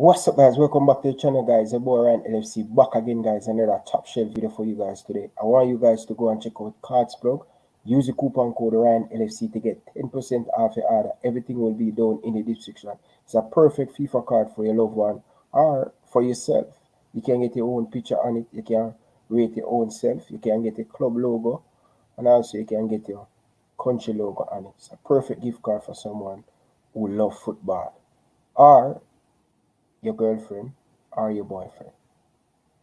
What's up, guys? Welcome back to the channel, guys. Your boy Ryan LFC back again, guys. Another top shelf video for you guys today. I want you guys to go and check out Cards Blog. Use the coupon code Ryan LFC to get 10% off your order. Everything will be down in the description. It's a perfect FIFA card for your loved one or for yourself. You can get your own picture on it. You can rate your own self. You can get a club logo, and also you can get your country logo on it. It's a perfect gift card for someone who loves football or your girlfriend or your boyfriend.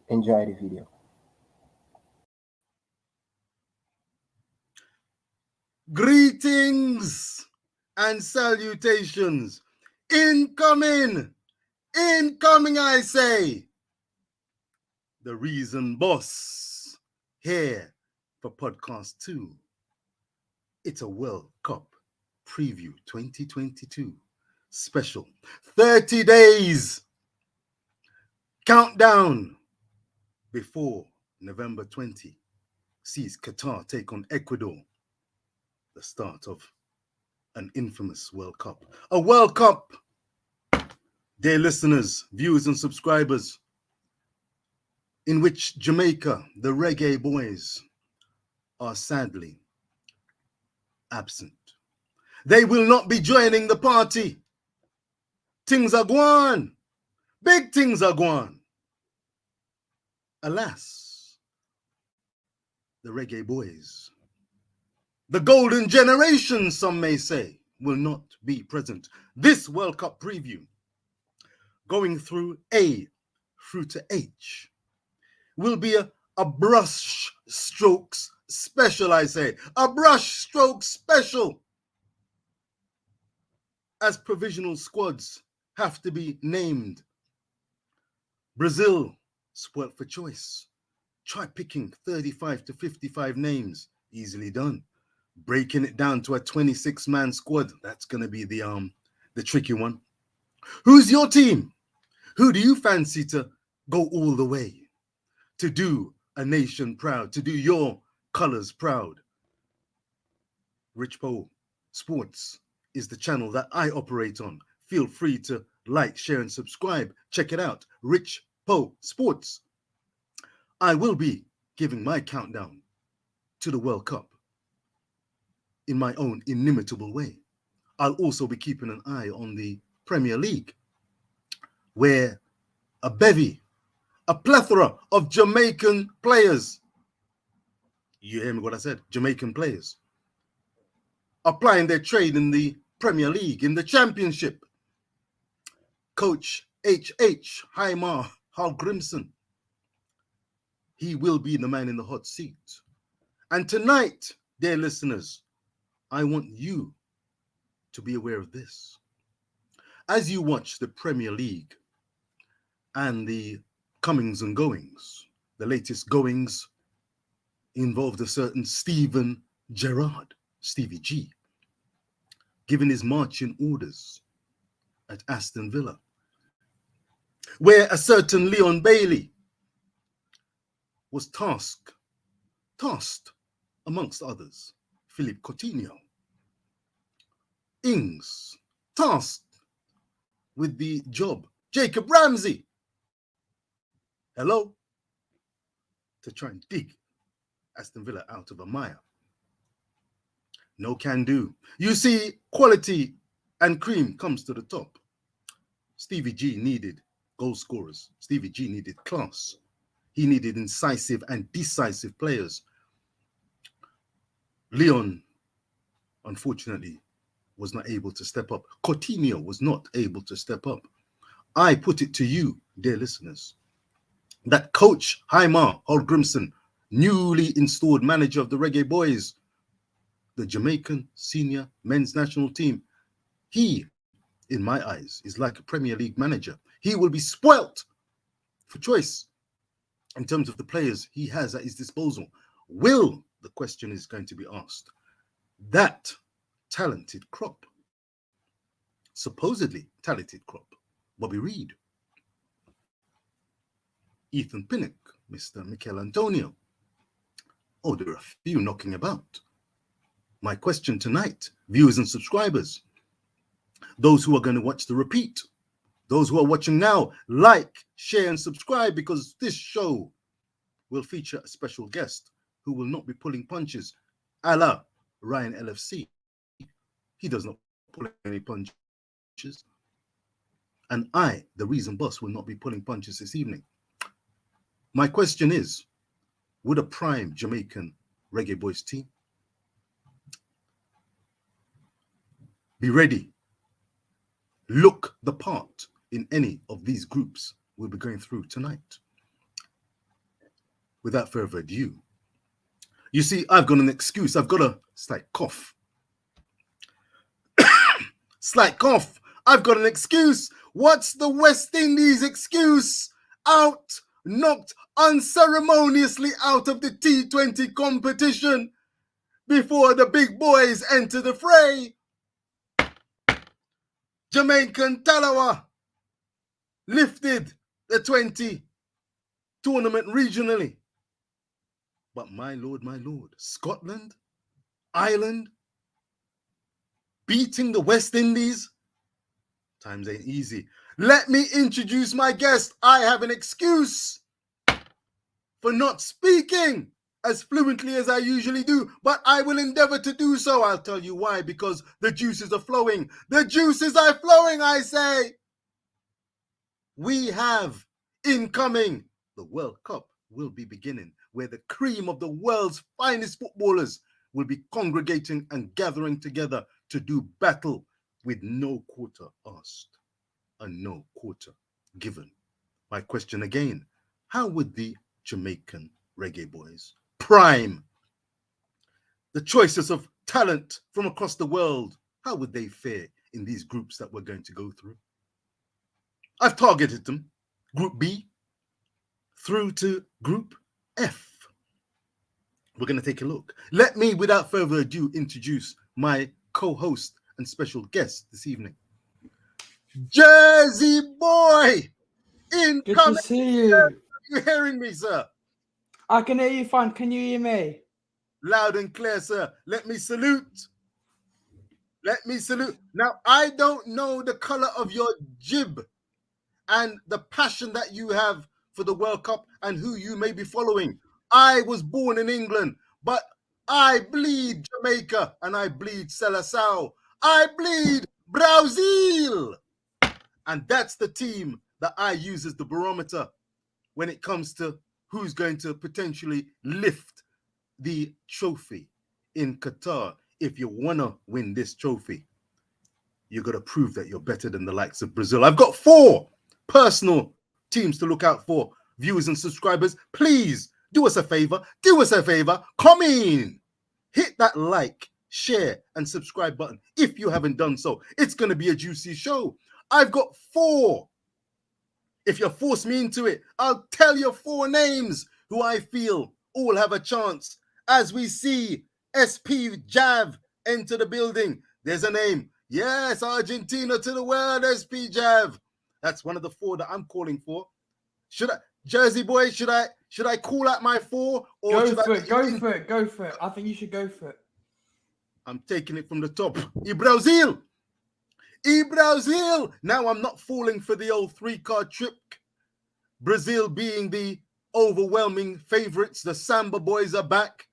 Enjoy the video. Greetings and salutations. Incoming, I say. The Reason Boss here for podcast 2. It's a World Cup preview 2022 special. 30 days countdown before November 20 sees Qatar take on Ecuador. The start of an infamous World Cup. A World Cup, dear listeners, viewers and subscribers, in which Jamaica, the Reggae Boyz, are sadly absent. They will not be joining the party. Things are gone. Big things are gone. Alas, the Reggae Boyz, the golden generation, some may say, will not be present. This World Cup preview, going through A through to H, will be a brush strokes special, I say. A brush stroke special. As provisional squads have to be named. Brazil, spoilt for choice. Try picking 35 to 55 names. Easily done. Breaking it down to a 26-man squad, that's going to be the tricky one. Who's your team? Who do you fancy to go all the way? To do a nation proud, to do your colors proud? Rich Po Sports is the channel that I operate on. Feel free to like, share, and subscribe. Check it out, Rich Po Sports. I will be giving my countdown to the World Cup in my own inimitable way. I'll also be keeping an eye on the Premier League, where a bevy, a plethora of Jamaican players, you hear me what I said, Jamaican players, applying their trade in the Premier League, in the Championship. Coach H.H. Haimar Hallgrimson, he will be the man in the hot seat. And tonight, dear listeners, I want you to be aware of this. As you watch the Premier League and the comings and goings, the latest goings involved a certain Steven Gerrard, Stevie G, giving his marching orders at Aston Villa, where a certain Leon Bailey was tasked, amongst others, Philippe Coutinho, Ings, tasked with the job, Jacob Ramsey, hello, to try and dig Aston Villa out of a mire. No can do. You see, quality and cream comes to the top. Stevie G needed goal scorers. Stevie G needed class. He needed incisive and decisive players. Leon, unfortunately, was not able to step up. Coutinho was not able to step up. I put it to you, dear listeners, that Coach Haimar Hallgrimson, newly installed manager of the Reggae Boyz, the Jamaican senior men's national team, he, in my eyes, is like a Premier League manager. He will be spoilt for choice in terms of the players he has at his disposal. Will, the question is going to be asked, that talented crop, supposedly talented crop, Bobby Reid, Ethan Pinnock, Mr. Mikel Antonio, oh, there are a few knocking about. My question tonight, viewers and subscribers, those who are going to watch the repeat, Those who are watching now, like, share, and subscribe, because this show will feature a special guest who will not be pulling punches, a la Ryan LFC. He does not pull any punches. And I, the Reason Boss, will not be pulling punches this evening. My question is, would a prime Jamaican Reggae Boyz team be ready, look the part in any of these groups we'll be going through tonight? Without further ado, you see, I've got an excuse. I've got a slight cough. Slight cough. I've got an excuse. What's the West Indies excuse? Out, knocked unceremoniously out of the T20 competition before the big boys enter the fray. Jamaican Talawa lifted the 20 tournament regionally. But my lord, Scotland, Ireland, beating the West Indies? Times ain't easy. Let me introduce my guest. I have an excuse for not speaking as fluently as I usually do, but I will endeavor to do so. I'll tell you why, because the juices are flowing. The juices are flowing, I say. We have incoming. The World Cup will be beginning, where the cream of the world's finest footballers will be congregating and gathering together to do battle with no quarter asked and no quarter given. My question again, how would the Jamaican Reggae Boyz prime the choices of talent from across the world, how would they fare in these groups that we're going to go through? I've targeted them, Group B through to Group F. We're going to take a look. Let me, without further ado, introduce my co-host and special guest this evening. Jersey boy! Incoming! Good to see you. Are you hearing me, sir? I can hear you fine. Can you hear me? Loud and clear, sir. Let me salute. Let me salute. Now, I don't know the color of your jib and the passion that you have for the World Cup and who you may be following. I was born in England, but I bleed Jamaica and I bleed Seleção. I bleed Brazil. And that's the team that I use as the barometer when it comes to who's going to potentially lift the trophy in Qatar. If you want to win this trophy, you got to prove that you're better than the likes of Brazil. I've got 4 personal teams to look out for. Viewers and subscribers, please do us a favor. Do us a favor. Come in. Hit that like, share, and subscribe button if you haven't done so. It's going to be a juicy show. I've got 4. If you force me into it, I'll tell you 4 names who I feel all have a chance. As we see SP Jav enter the building, there's a name. Yes, Argentina to the world, SP Jav. That's one of the 4 that I'm calling for. Should I, Jersey boy, should I call out my 4? Or Go should for I it, go for it. I think you should go for it. I'm taking it from the top. Brazil. Brazil. Now I'm not falling for the old 3-card trick. Brazil being the overwhelming favorites. The Samba boys are back.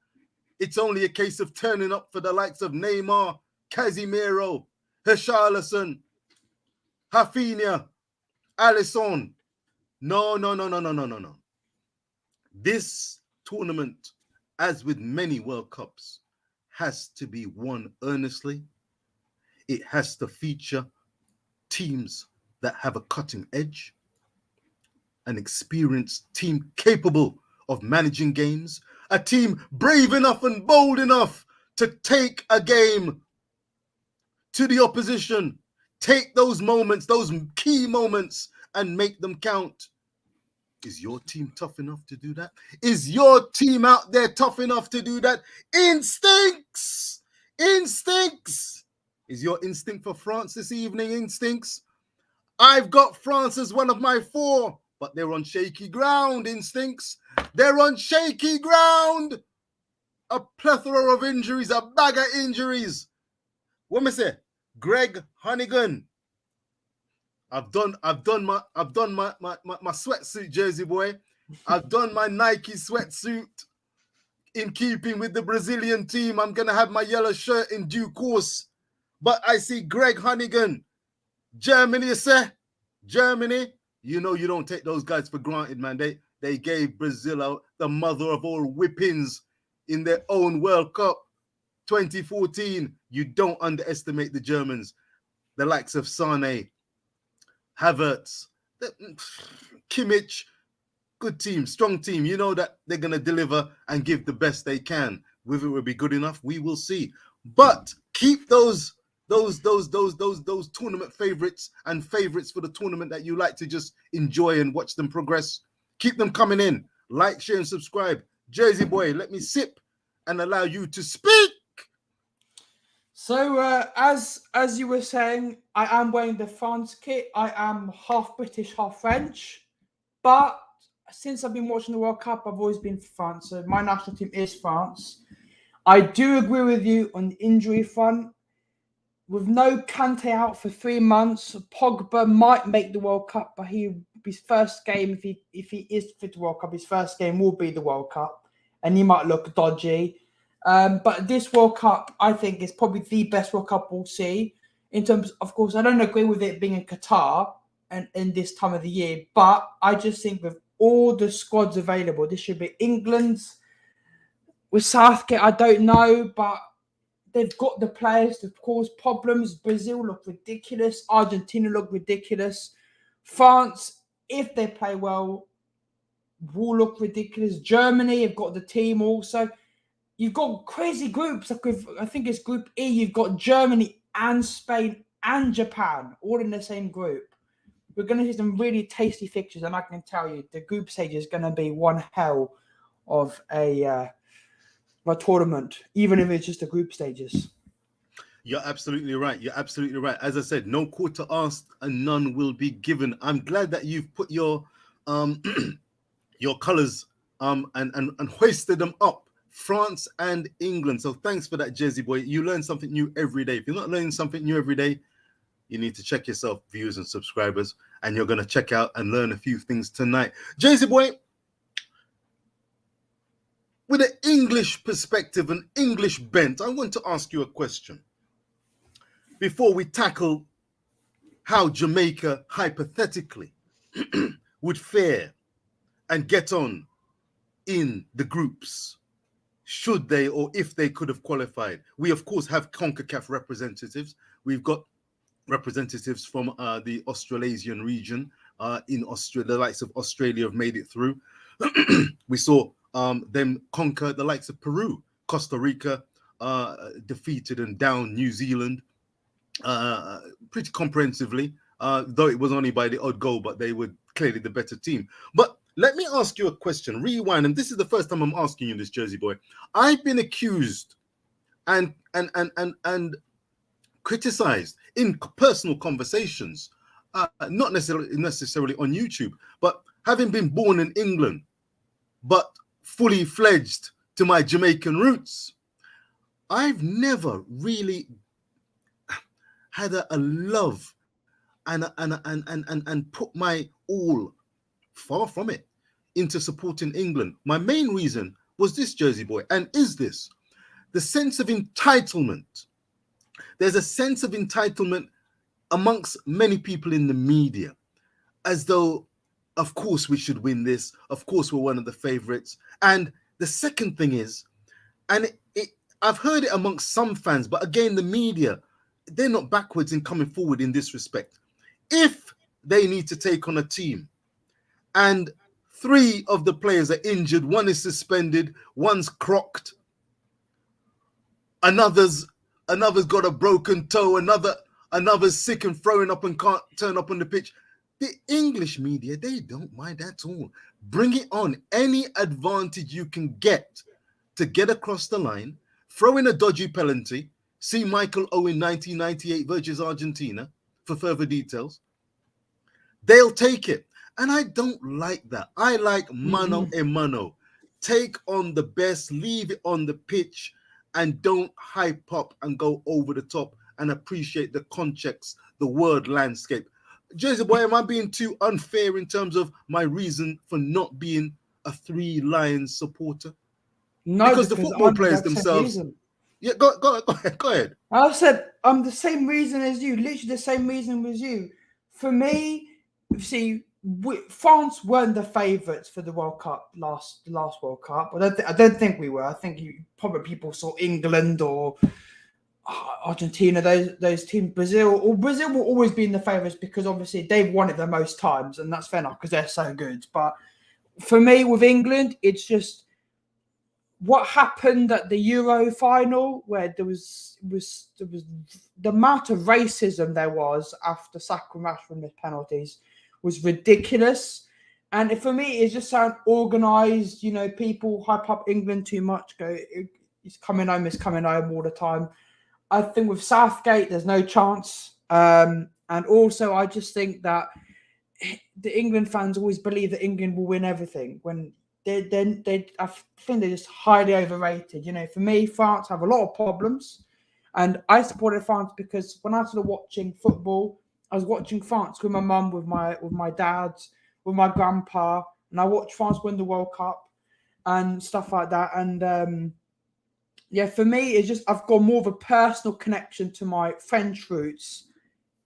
It's only a case of turning up for the likes of Neymar, Casemiro, Richarlison, Rafinha, Alisson. No. This tournament, as with many World Cups, has to be won earnestly. It has to feature teams that have a cutting edge, an experienced team capable of managing games, a team brave enough and bold enough to take a game to the opposition, take those moments, those key moments, and make them count. Is your team tough enough to do that? Is your team out there tough enough to do that? Instincts! Is your instinct for France this evening instincts? I've got France as one of my 4, but they're on shaky ground, instincts. They're on shaky ground. A plethora of injuries, a bag of injuries. What me say? Greg Honeygan. I've done my sweatsuit, Jersey boy. I've done my Nike sweatsuit in keeping with the Brazilian team. I'm gonna have my yellow shirt in due course. But I see Greg Hunnigan, Germany, you say? Germany, you know you don't take those guys for granted, man. They gave Brazil the mother of all whippings in their own World Cup 2014. You don't underestimate the Germans. The likes of Sane, Havertz, Kimmich, good team, strong team. You know that they're going to deliver and give the best they can. Whether it will be good enough, we will see. But keep those tournament favorites and favorites for the tournament that you like to just enjoy and watch them progress. Keep them coming in. Like, share, and subscribe. Jersey boy, let me sip and allow you to speak. So, as you were saying, I am wearing the France kit. I am half British, half French. But since I've been watching the World Cup, I've always been for France. So my national team is France. I do agree with you on the injury front. With no Kante out for 3 months, Pogba might make the World Cup, but his first game, if he is fit to World Cup, his first game will be the World Cup, and he might look dodgy. But this World Cup, I think, is probably the best World Cup we'll see. In terms, of course, I don't agree with it being in Qatar and in this time of the year, but I just think with all the squads available, this should be England's. With Southgate, I don't know, but they've got the players to cause problems. Brazil look ridiculous. Argentina look ridiculous. France, if they play well, will look ridiculous. Germany have got the team also. You've got crazy groups. Like I think it's Group E. You've got Germany and Spain and Japan all in the same group. We're going to see some really tasty fixtures, and I can tell you the group stage is going to be one hell of a tournament, even if it's just the group stages. You're absolutely right. You're absolutely right. As I said, no quarter asked and none will be given. I'm glad that you've put your your colours and hoisted them up. France and England. So thanks for that, Jersey boy. You learn something new every day. If you're not learning something new every day, you need to check yourself, viewers and subscribers, and you're going to check out and learn a few things tonight. Jersey boy, with an English perspective, an English bent, I want to ask you a question before we tackle how Jamaica hypothetically would fare and get on in the groups, should they or if they could have qualified. We, of course, have CONCACAF representatives. We've got representatives from the Australasian region in Australia. The likes of Australia have made it through. We saw them conquer the likes of Peru. Costa Rica defeated and down New Zealand pretty comprehensively, though it was only by the odd goal, but they were clearly the better team. But let me ask you a question. Rewind, and this is the first time I'm asking you this, Jersey boy. I've been accused and criticized in personal conversations, not necessarily on YouTube, but having been born in England, but fully fledged to my Jamaican roots, I've never really had a love and put my all, far from it, into supporting England. My main reason was this, Jersey boy, and is this the sense of entitlement. There's a sense of entitlement amongst many people in the media, as though, of course, we should win this. Of course, we're one of the favorites. And the second thing is, and I've heard it amongst some fans, but again, the media, they're not backwards in coming forward in this respect. If they need to take on a team and 3 of the players are injured, one is suspended, one's crocked, another's got a broken toe, another's sick and throwing up and can't turn up on the pitch, the English media, they don't mind at all. Bring it on. Any advantage you can get to get across the line, throw in a dodgy penalty. See Michael Owen 1998 versus Argentina for further details. They'll take it. And I don't like that. I like mano a mano. Take on the best, leave it on the pitch, and don't hype up and go over the top and appreciate the context, the word landscape. Jersey boy, am I being too unfair in terms of my reason for not being a Three Lions supporter? No, Because the football I'm the players exact same themselves. reason. Yeah, go ahead. I said I'm the same reason as you, literally the same reason as you. For me, see, France weren't the favourites for the World Cup last World Cup. I don't think we were. I think probably people saw England or Argentina, those teams. Brazil will always be in the favourites because obviously they've won it the most times, and that's fair enough because they're so good. But for me, with England, it's just what happened at the Euro final, where there was the amount of racism there was after Saka and Rashford missed penalties was ridiculous. And for me, it just sound organised. You know, people hype up England too much. Go, it's coming home all the time. I think with Southgate, there's no chance. And also, I just think that the England fans always believe that England will win everything when I think they're just highly overrated. You know, for me, France have a lot of problems, and I supported France because when I started watching football, I was watching France with my mum, with my dad, with my grandpa, and I watched France win the World Cup and stuff like that. And yeah, for me, it's just I've got more of a personal connection to my French roots,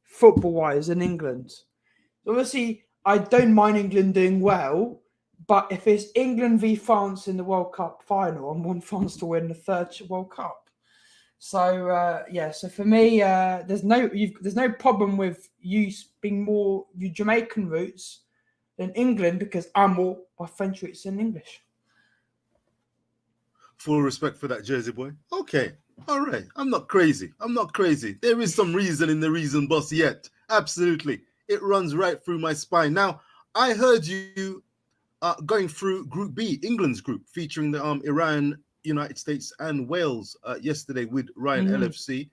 football-wise, in England. Obviously, I don't mind England doing well. But if it's England v France in the World Cup final, I want France to win the third World Cup. So so for me, there's no problem with you being more your Jamaican roots than England because I'm more my French roots than English. Full respect for that, Jersey boy. Okay, all right. I'm not crazy. There is some reason in the reason, boss. Yet, absolutely, it runs right through my spine. Now, I heard you. Going through Group B, England's group, featuring the Iran, United States, and Wales yesterday with Ryan LFC,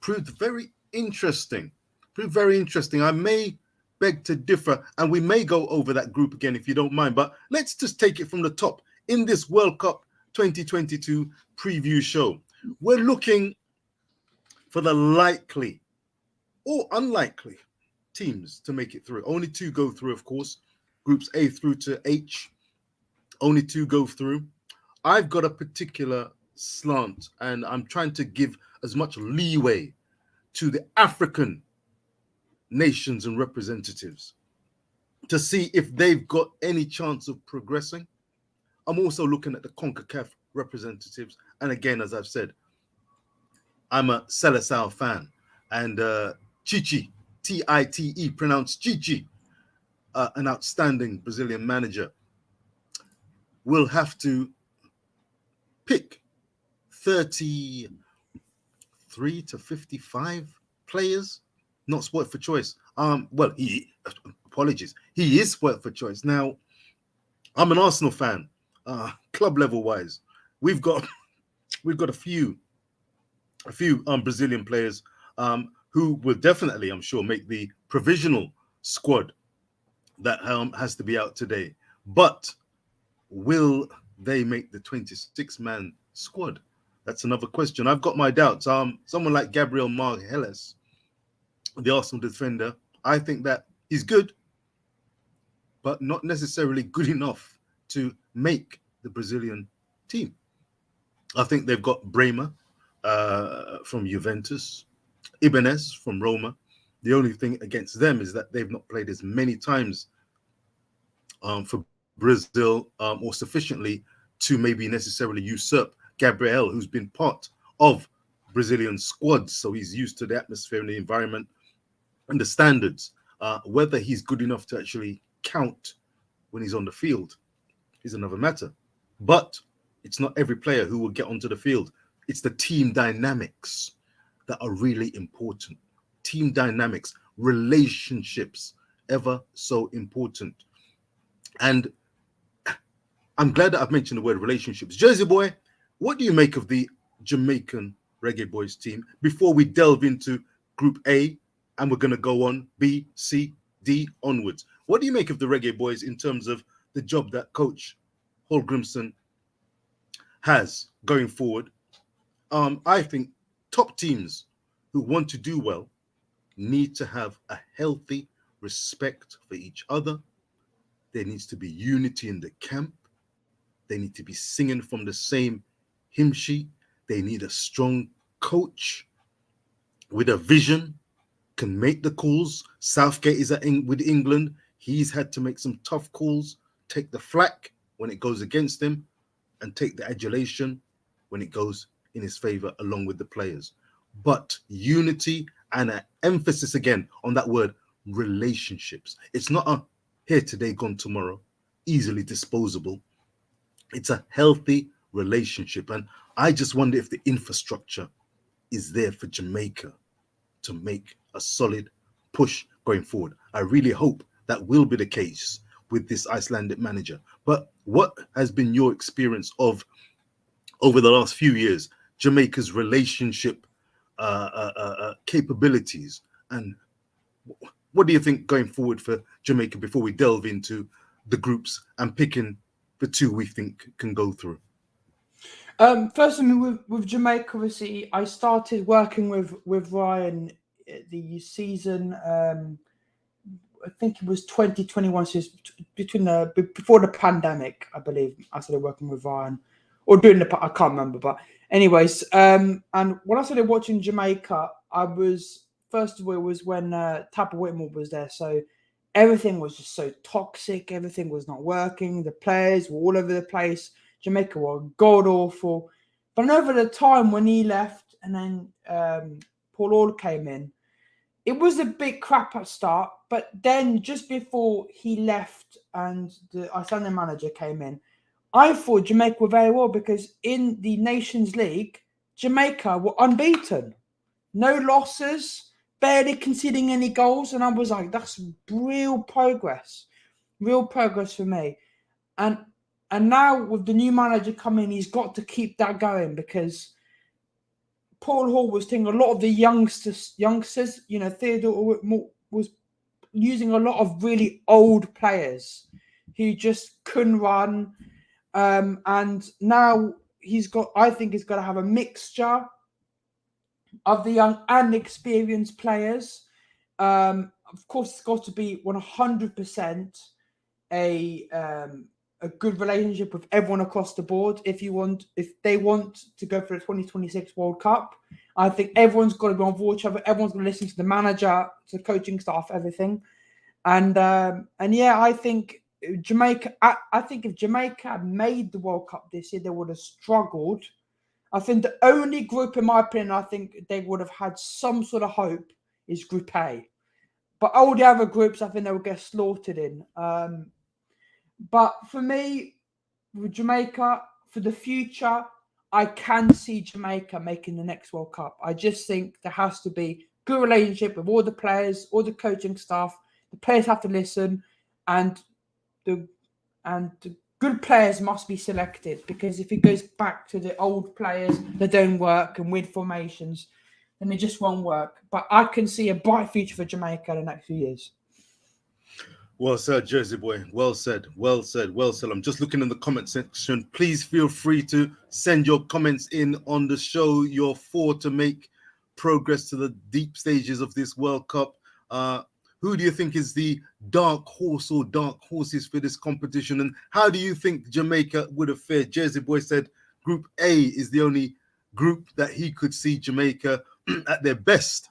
proved very interesting. I may beg to differ, and we may go over that group again if you don't mind. But let's just take it from the top. In this World Cup 2022 preview show, we're looking for the likely or unlikely teams to make it through. Only two go through, of course. Groups A through to H, only two go through. I've got a particular slant, and I'm trying to give as much leeway to the African nations and representatives to see if they've got any chance of progressing. I'm also looking at the CONCACAF representatives. And again, as I've said, I'm a Seleção fan. And Chichi, T-I-T-E, pronounced Chichi, an outstanding Brazilian manager, will have to pick 33 to 55 players, not spoiled for choice. He is spoiled for choice. Now, I'm an Arsenal fan, club level wise. We've got a few Brazilian players who will definitely, I'm sure, make the provisional squad that has to be out today. But will they make the 26-man squad? That's another question. I've got my doubts. Someone like Gabriel Magalhães, the Arsenal defender, I think that he's good, but not necessarily good enough to make the Brazilian team. I think they've got Bremer from Juventus, Ibanez from Roma. The only thing against them is that they've not played as many times for Brazil or sufficiently to maybe necessarily usurp Gabriel, who's been part of Brazilian squads. So he's used to the atmosphere and the environment and the standards. Whether he's good enough to actually count when he's on the field is another matter. But it's not every player who will get onto the field. It's the team dynamics that are really important. Team dynamics, relationships, ever so important. And I'm glad that I've mentioned the word relationships. Jersey boy, what do you make of the Jamaican Reggae Boyz team before we delve into Group A and we're going to go on B, C, D onwards? What do you make of the Reggae Boyz in terms of the job that Coach Holgrimson has going forward? I think top teams who want to do well need to have a healthy respect for each other. There needs to be unity in the camp. They need to be singing from the same hymn sheet. They need a strong coach with a vision, can make the calls. Southgate is with England. He's had to make some tough calls, take the flack when it goes against him, and take the adulation when it goes in his favor, along with the players. But unity and an emphasis again on that word, relationships. It's not a here today, gone tomorrow, easily disposable. It's a healthy relationship. And I just wonder if the infrastructure is there for Jamaica to make a solid push going forward. I really hope that will be the case with this Icelandic manager. But what has been your experience of, over the last few years, Jamaica's relationship capabilities? And what do you think going forward for Jamaica before we delve into the groups and picking the two we think can go through? First, I mean, with Jamaica, obviously, I started working with Ryan the season. I think it was 2021, so before the pandemic, I believe. I started working with Ryan, or during I can't remember, but anyways. And when I started watching Jamaica, I was first of all, it was when Tapper Whitmore was there, so everything was just so toxic. Everything was not working. The players were all over the place. Jamaica were god awful. But over the time when he left and then Paul Hall came in, it was a bit crap at start. But then just before he left and the Icelandic manager came in, I thought Jamaica were very well, because in the Nations League, Jamaica were unbeaten. No losses, barely conceding any goals. And I was like, that's real progress for me. And now with the new manager coming, he's got to keep that going, because Paul Hall was taking a lot of the youngsters. You know, Theodore was using a lot of really old players who just couldn't run. And now I think he's got to have a mixture of the young and experienced players. Of course, it's got to be 100% a good relationship with everyone across the board. If they want to go for the 2026 World Cup, I think everyone's got to be on board each other. Everyone's going to listen to the manager, to the coaching staff, everything. And yeah, I think Jamaica. I think if Jamaica had made the World Cup this year, they would have struggled. I think the only group, in my opinion, I think they would have had some sort of hope is Group A. But all the other groups, I think they would get slaughtered in. But for me, with Jamaica, for the future, I can see Jamaica making the next World Cup. I just think there has to be good relationship with all the players, all the coaching staff. The players have to listen, and the good players must be selected, because if it goes back to the old players that don't work and weird formations, then it just won't work. But I can see a bright future for Jamaica in the next few years. Well said, Jersey boy. Well said. Well said. Well said. I'm just looking in the comment section. Please feel free to send your comments in on the show. You're for to make progress to the deep stages of this World Cup. Who do you think is the dark horse or dark horses for this competition? And how do you think Jamaica would have fared? Jersey boy said Group A is the only group that he could see Jamaica at their best,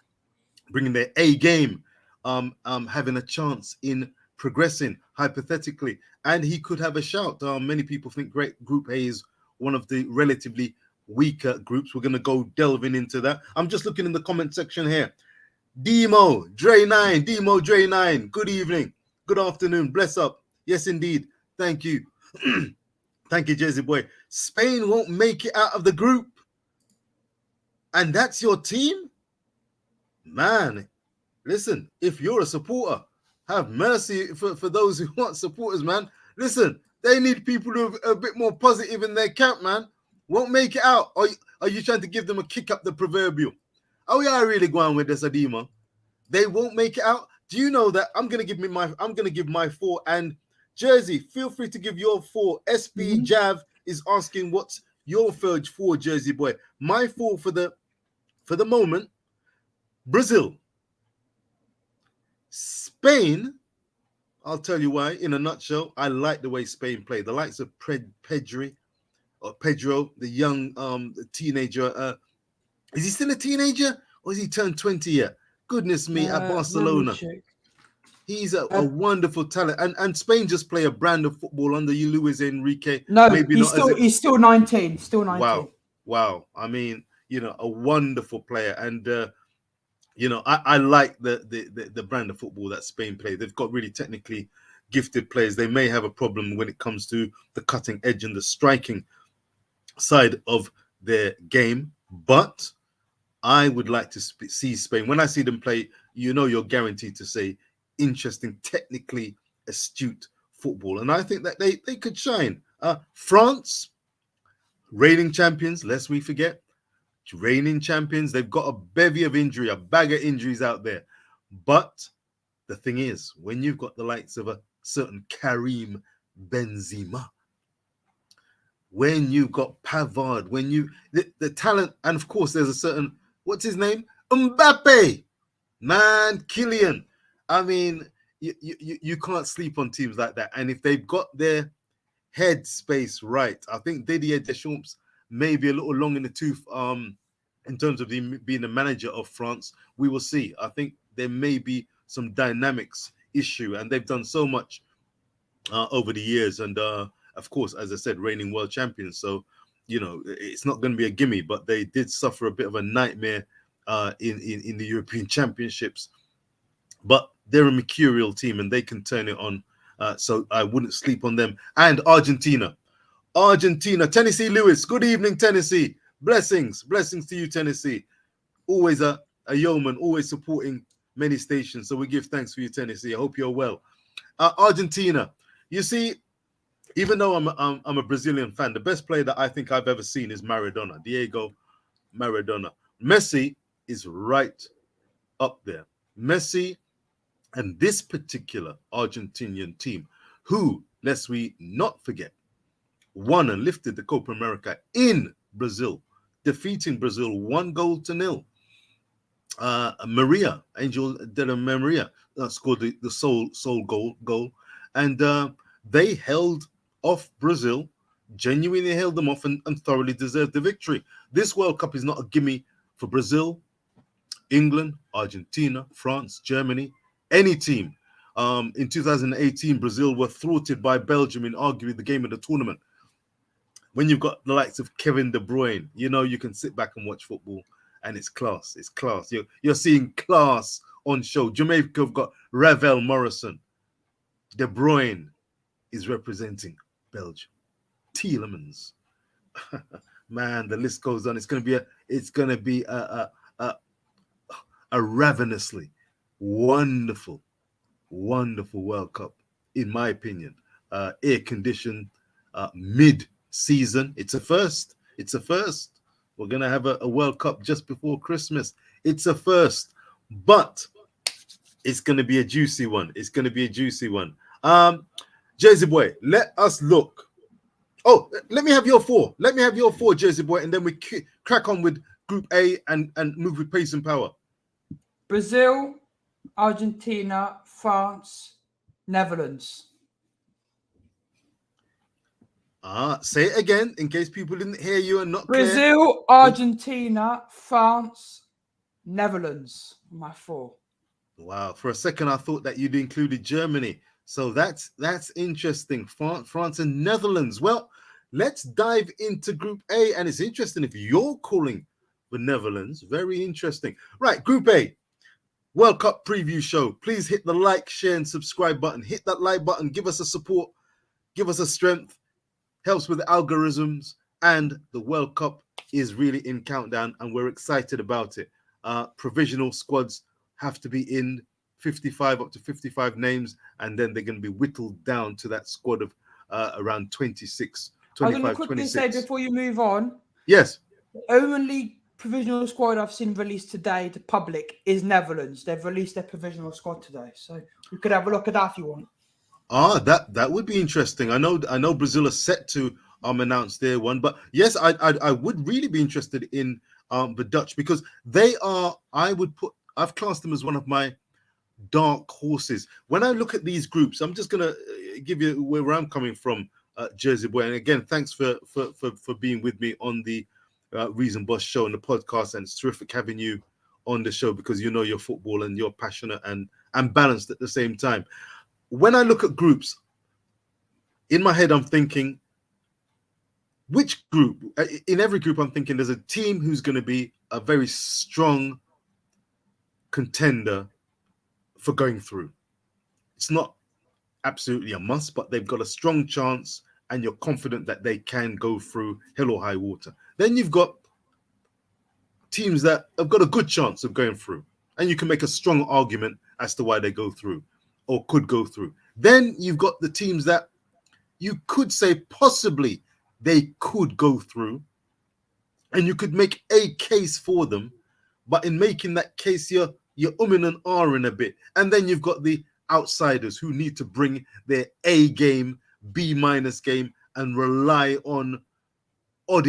bringing their A game, having a chance in progressing hypothetically, and he could have a shout. Many people think Group A is one of the relatively weaker groups. We're going to go delving into that. I'm just looking in the comment section here. Demo Dre 9, good evening, good afternoon, bless up. Yes indeed, thank you. Thank you, Jersey boy. Spain won't make it out of the group, and that's your team? Man, listen, if you're a supporter, have mercy for those who want supporters, man. Listen, they need people who are a bit more positive in their camp, man. Won't make it out. Or are you trying to give them a kick up the proverbial? Oh yeah, I really going with this, Adema. They won't make it out. Do you know that I'm gonna give my 4, and Jersey, feel free to give your 4. SB Jav is asking what's your third 4, Jersey boy. My 4 for the moment, Brazil. Spain, I'll tell you why. In a nutshell, I like the way Spain play. The likes of Pedro, the young teenager. Is he still a teenager, or has he turned 20 yet? Goodness me, at Barcelona. He's a wonderful talent. And Spain just play a brand of football under Luis Enrique. No, maybe he's still 19. Still 19. Wow. I mean, a wonderful player. And I like the brand of football that Spain play. They've got really technically gifted players. They may have a problem when it comes to the cutting edge and the striking side of their game, but I would like to see Spain. When I see them play, you're guaranteed to say interesting, technically astute football. And I think that they could shine. France, reigning champions, lest we forget, reigning champions. They've got a bevy of injury, a bag of injuries out there. But the thing is, when you've got the likes of a certain Karim Benzema, when you've got Pavard, when the talent, and of course there's a certain, what's his name? Mbappe, man, Kylian. I mean, you can't sleep on teams like that. And if they've got their head space right, I think Didier Deschamps may be a little long in the tooth in terms of being the manager of France. We will see. I think there may be some dynamics issue, and they've done so much over the years. And of course, as I said, reigning world champions. So, it's not going to be a gimme, but they did suffer a bit of a nightmare in the European Championships. But they're a mercurial team and they can turn it on. So I wouldn't sleep on them. And Argentina, Tennessee Lewis. Good evening, Tennessee. Blessings to you, Tennessee. Always a yeoman, always supporting many stations. So we give thanks for you, Tennessee. I hope you're well. Argentina, you see, even though I'm a Brazilian fan, the best player that I think I've ever seen is Maradona, Diego Maradona. Messi is right up there. Messi and this particular Argentinian team, who, lest we not forget, won and lifted the Copa America in Brazil, defeating Brazil 1-0. Angel de la Maria scored the sole goal. And they held off Brazil, genuinely held them off and thoroughly deserved the victory. This World Cup is not a gimme for Brazil, England, Argentina, France, Germany, any team. In 2018, Brazil were thwarted by Belgium in arguably the game of the tournament. When you've got the likes of Kevin De Bruyne, you can sit back and watch football, and it's class. It's class. You're seeing class on show. Jamaica have got Ravel Morrison. De Bruyne is representing Belgium. Tielemans. Man, the list goes on. It's going to be a ravenously wonderful World Cup, in my opinion. Air-conditioned, mid-season. It's a first. We're going to have a World Cup just before Christmas. It's a first, but it's going to be a juicy one. Jersey Boy, let us look. Oh, let me have your four. Jersey Boy, and then we crack on with Group A and move with pace and power. Brazil, Argentina, France, Netherlands. Say it again in case people didn't hear you and not Brazil, clear. Argentina, France, Netherlands. My four. Wow. For a second, I thought that you'd included Germany. So that's interesting. France and Netherlands. Well, let's dive into Group A. And it's interesting if you're calling the Netherlands. Very interesting. Right, Group A. World Cup preview show. Please hit the like, share, and subscribe button. Hit that like button. Give us a support. Give us a strength. Helps with the algorithms. And the World Cup is really in countdown, and we're excited about it. Provisional squads have to be in 55, up to 55 names, and then they're going to be whittled down to that squad of around 26, 25, I was going to quickly 26. say before you move on. Yes. The only provisional squad I've seen released today to public is Netherlands. They've released their provisional squad today, so you could have a look at that if you want. That would be interesting. I know Brazil are set to announce their one, but yes, I would really be interested in the Dutch, because they are. I've classed them as one of my dark horses. When I look at these groups, I'm just gonna give you where I'm coming from, Jersey Boy. And again, thanks for being with me on the Reason Boss show and the podcast. And it's terrific having you on the show because you know your football and you're passionate and balanced at the same time. When I look at groups, in my head, I'm thinking, which group? In every group, I'm thinking there's a team who's going to be a very strong contender for going through. It's not absolutely a must, but they've got a strong chance and you're confident that they can go through hell or high water. Then you've got teams that have got a good chance of going through, and you can make a strong argument as to why they go through or could go through. Then you've got the teams that you could say possibly they could go through, and you could make a case for them, but in making that case, you're umming and ahhing a bit. And then you've got the outsiders who need to bring their A game, B- game, and rely on odd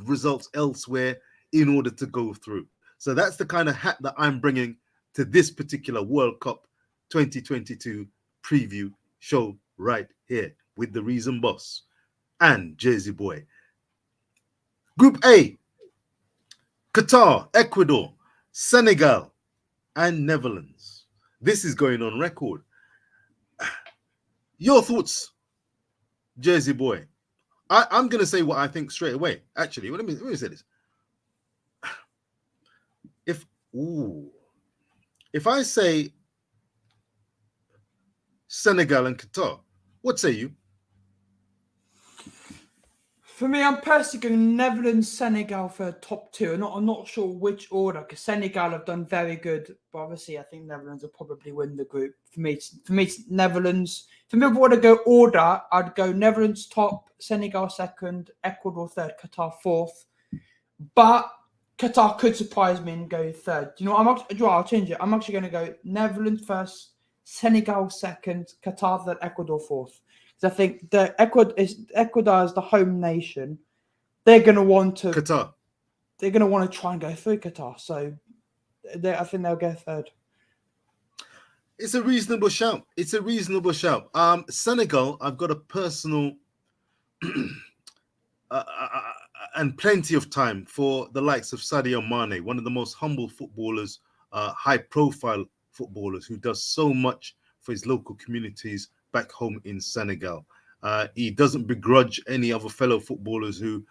results elsewhere in order to go through. So that's the kind of hat that I'm bringing to this particular World Cup 2022 preview show right here with the Reason Boss and Jersey Boy. Group A: Qatar, Ecuador, Senegal, and Netherlands. This is going on record. Your thoughts, Jersey Boy? I'm going to say what I think straight away. Actually, let me say this. If I say Senegal and Qatar, what say you? For me, I'm personally going Netherlands, Senegal for top two. I'm not sure which order, because Senegal have done very good, but obviously I think Netherlands will probably win the group. For me, it's Netherlands. For me, if I want to go order, I'd go Netherlands top, Senegal second, Ecuador third, Qatar fourth. But Qatar could surprise me and go third. You know, I'll change it. I'm actually going to go Netherlands first, Senegal second, Qatar third, Ecuador fourth. Because I think Ecuador is the home nation. They're going to want to Qatar. They're going to want to try and go through Qatar. So I think they'll go third. It's a reasonable shout. Senegal, I've got a personal and plenty of time for the likes of Sadio Mane, one of the most humble footballers, high-profile footballers who does so much for his local communities back home in Senegal. He doesn't begrudge any other fellow footballers who,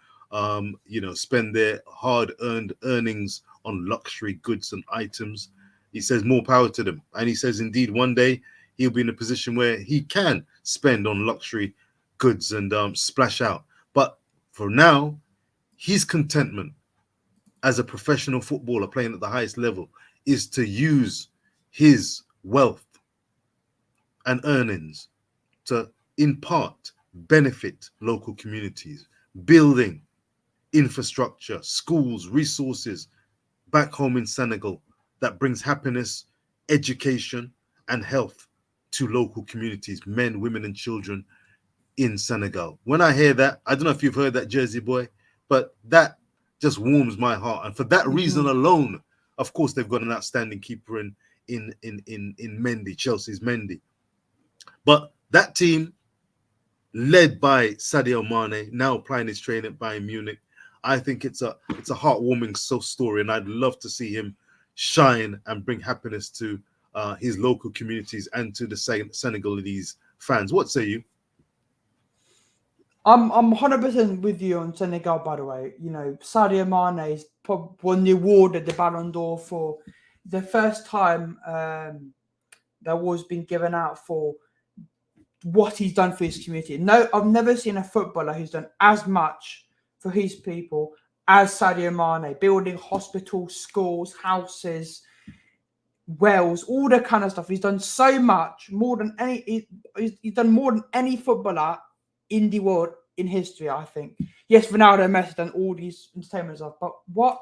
spend their hard-earned earnings on luxury goods and items. He says more power to them. And he says, indeed, one day he'll be in a position where he can spend on luxury goods and splash out. But for now, his contentment as a professional footballer playing at the highest level is to use his wealth and earnings to, in part, benefit local communities, building infrastructure, schools, resources back home in Senegal that brings happiness, education, and health to local communities, men, women, and children in Senegal. When I hear that, I don't know if you've heard that, Jersey Boy, but that just warms my heart. And for that reason alone, of course, they've got an outstanding keeper in Mendy, Chelsea's Mendy. But that team, led by Sadio Mane, now applying his training at Bayern Munich, I think it's a heartwarming story, and I'd love to see him shine and bring happiness to his local communities and to the Senegalese fans. What say you? I'm 100% with you on Senegal, by the way. You know, Sadio Mane's won the award at the Ballon d'Or for the first time that was been given out for what he's done for his community. No, I've never seen a footballer who's done as much for his people as Sadio Mane, building hospitals, schools, houses, wells, all that kind of stuff. He's done so much, more than any. He's done more than any footballer in the world in history, I think. Yes, Ronaldo, Messi done all these entertainment stuff, but what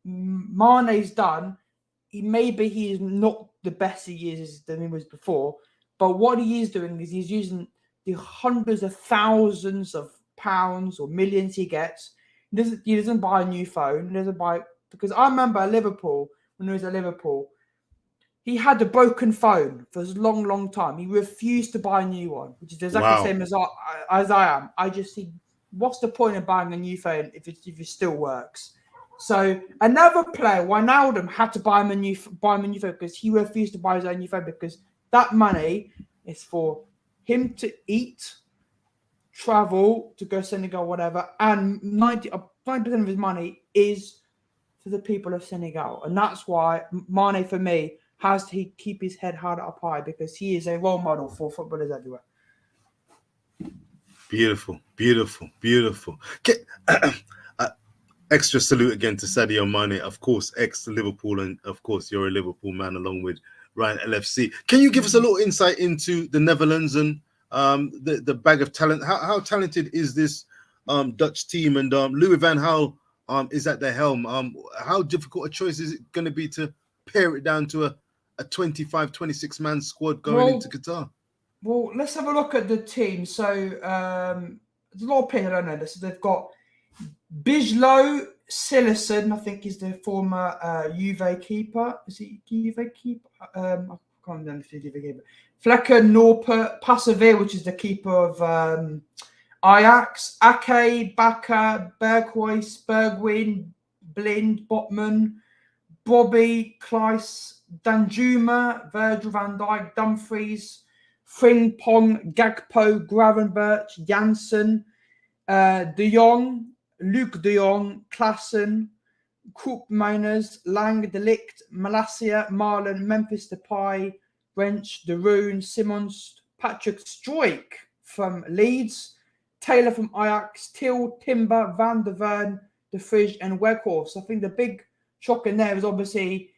Mane's done, maybe he is not the best he is than he was before, but what he is doing is he's using the hundreds of thousands of pounds or millions he gets. He doesn't buy a new phone. He doesn't buy, because I remember Liverpool, when he was at Liverpool, he had a broken phone for a long, long time. He refused to buy a new one, which is exactly the same as I am. I just see, what's the point of buying a new phone if it still works? So another player, Wijnaldum, had to buy him a new phone because he refused to buy his own new phone, because that money is for him to eat, travel to go Senegal, whatever, and 90% of his money is for the people of Senegal. And that's why Mane, for me, has to keep his head hard up high, because he is a role model for footballers everywhere. Beautiful, beautiful, beautiful. Extra salute again to Sadio Mane, of course, ex-Liverpool, and of course, you're a Liverpool man along with Ryan LFC. Can you give us a little insight into the Netherlands and the bag of talent? How talented is this Dutch team? And Louis van Gaal is at the helm. How difficult a choice is it going to be to pare it down to a 25, 26-man squad going into Qatar? Well, let's have a look at the team. So there's a lot of players I don't know this. So they've got Bijlo Sillerson, I think he's the former Juve keeper. Is he Juve keeper? I can't remember if he's Juve keeper. Flecker Norper Passeveer, which is the keeper of Ajax. Ake, Bakker, Berghuis, Bergwijn, Blind, Botman, Bobby, Kleis, Danjuma, Virgil van Dijk, Dumfries, Frimpong, Gakpo, Gravenberch, Janssen, De Jong, Luke De Jong, Klaassen, Koopmeiners, Lang, De Ligt, Malacia, Marlon, Memphis Depay, Wrench, De Roon, Simmons, Patrick Struijk from Leeds, Taylor from Ajax, Till, Timber, Van der Veen, De Vrij, and Weghorst. I think the big shock in there is obviously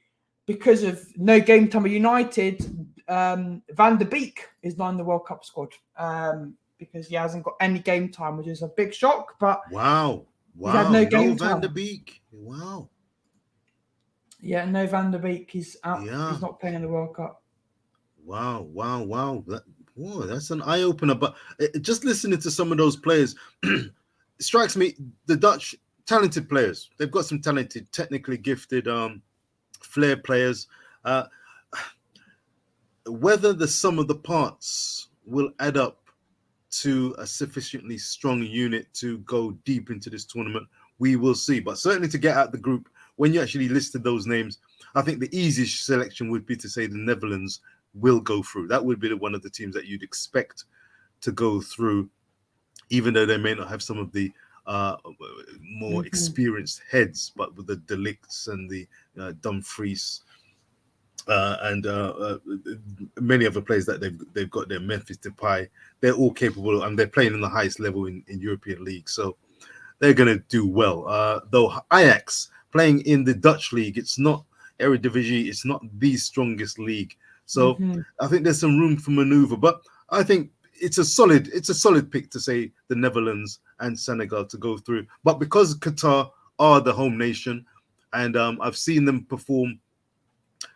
because of no game time at United, Van der Beek is not in the World Cup squad because he hasn't got any game time, which is a big shock. But wow, he's had no game time. Van der Beek, wow. Yeah, no Van der Beek. He's out. Yeah. He's not playing in the World Cup. Wow. That's an eye opener. But just listening to some of those players, it strikes me the Dutch talented players. They've got some talented, technically gifted, flair players. Whether the sum of the parts will add up to a sufficiently strong unit to go deep into this tournament, we will see. But certainly to get out the group, when you actually listed those names, I think the easiest selection would be to say the Netherlands will go through. That would be one of the teams that you'd expect to go through, even though they may not have some of the more experienced heads, but with the De Ligts and the Dumfries and many other players that they've got there, Memphis Depay, they're all capable, and they're playing in the highest level in European league, so they're going to do well. Though Ajax playing in the Dutch league, it's not Eredivisie, it's not the strongest league, so I think there's some room for maneuver. But I think it's a solid pick to say the Netherlands and Senegal to go through. But because Qatar are the home nation, and I've seen them perform,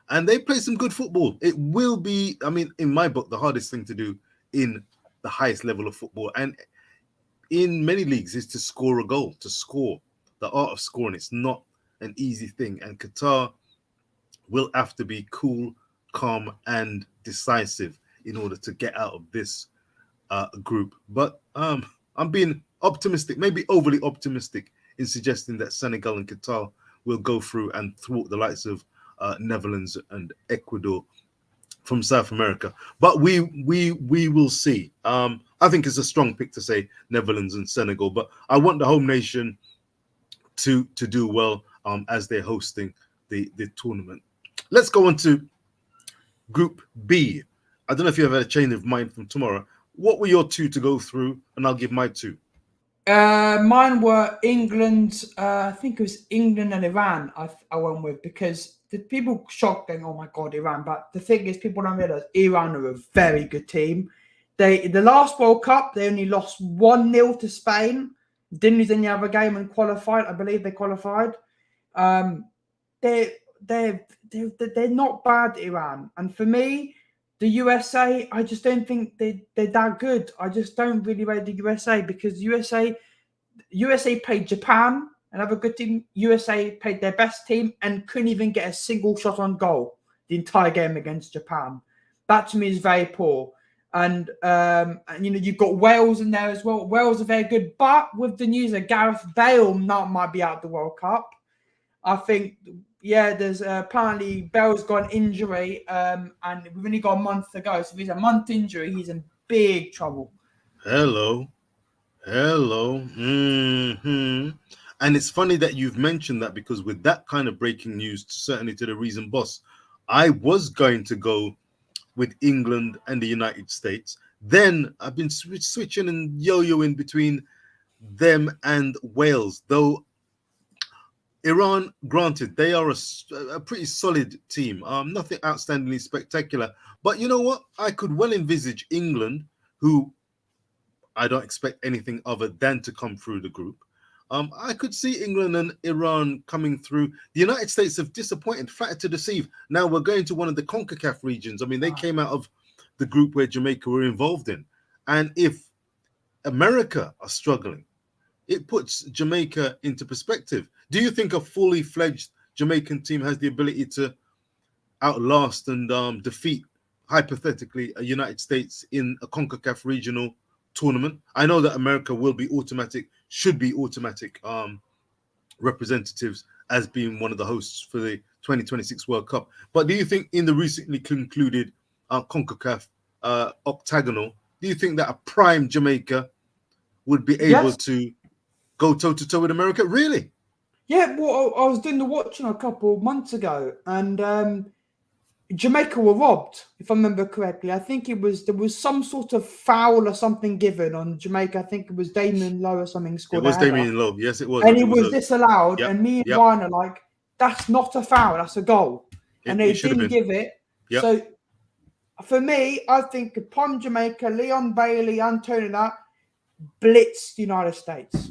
and they play some good football, it will be, I mean, in my book, the hardest thing to do in the highest level of football, and in many leagues, is to score a goal, to score. The art of scoring, it's not an easy thing. And Qatar will have to be cool, calm, and decisive in order to get out of this group. But I'm being optimistic, maybe overly optimistic, in suggesting that Senegal and Qatar will go through and thwart the likes of Netherlands and Ecuador from South America. But we will see. I think it's a strong pick to say Netherlands and Senegal, but I want the home nation to do well as they're hosting the tournament. Let's go on to Group B. I don't know if you have a change of mind from tomorrow. What were your two to go through? And I'll give my two. Mine were England. I think it was England and Iran. I went with, because the people shocked going, "Oh my God, Iran!" But the thing is, people don't realize Iran are a very good team. The last World Cup, they only lost 1-0 to Spain. Didn't lose any other game and qualified. I believe they qualified. They're not bad, Iran. And for me, the USA, I just don't think they're that good. I just don't really rate the USA, because USA played Japan, another good team. USA played their best team and couldn't even get a single shot on goal. the entire game against Japan. That to me is very poor. And you know, you've got Wales in there as well. Wales are very good, but with the news that Gareth Bale might be out the World Cup, I think, yeah, there's apparently Bale's got an injury, and we've only got a month to go. So if he's a month injury, he's in big trouble. Hello. And it's funny that you've mentioned that, because with that kind of breaking news, certainly to the Reason Boss, I was going to go with England and the United States. Then I've been switching and yo-yoing between them and Wales, though Iran, granted, they are a pretty solid team. Nothing outstandingly spectacular. But you know what? I could well envisage England, who I don't expect anything other than to come through the group. I could see England and Iran coming through. The United States have disappointed, flattered to deceive. Now we're going to one of the CONCACAF regions. I mean, they came out of the group where Jamaica were involved in. And if America are struggling, it puts Jamaica into perspective. Do you think a fully fledged Jamaican team has the ability to outlast and defeat, hypothetically, a United States in a CONCACAF regional tournament? I know that America will be automatic, should be automatic representatives as being one of the hosts for the 2026 World Cup. But do you think in the recently concluded CONCACAF octagonal, do you think that a prime Jamaica would be able to go toe-to-toe with America? Really? Yeah, well, I was doing the watching a couple of months ago, and Jamaica were robbed, if I remember correctly. I think there was some sort of foul or something given on Jamaica. I think it was Damien Lowe or something scored. It was Damien Lowe, yes, it was. And it was disallowed, and me and Ryan are like, that's not a foul, that's a goal. And they didn't give it. Yep. So for me, I think upon Jamaica, Leon Bailey, Antonina blitzed the United States.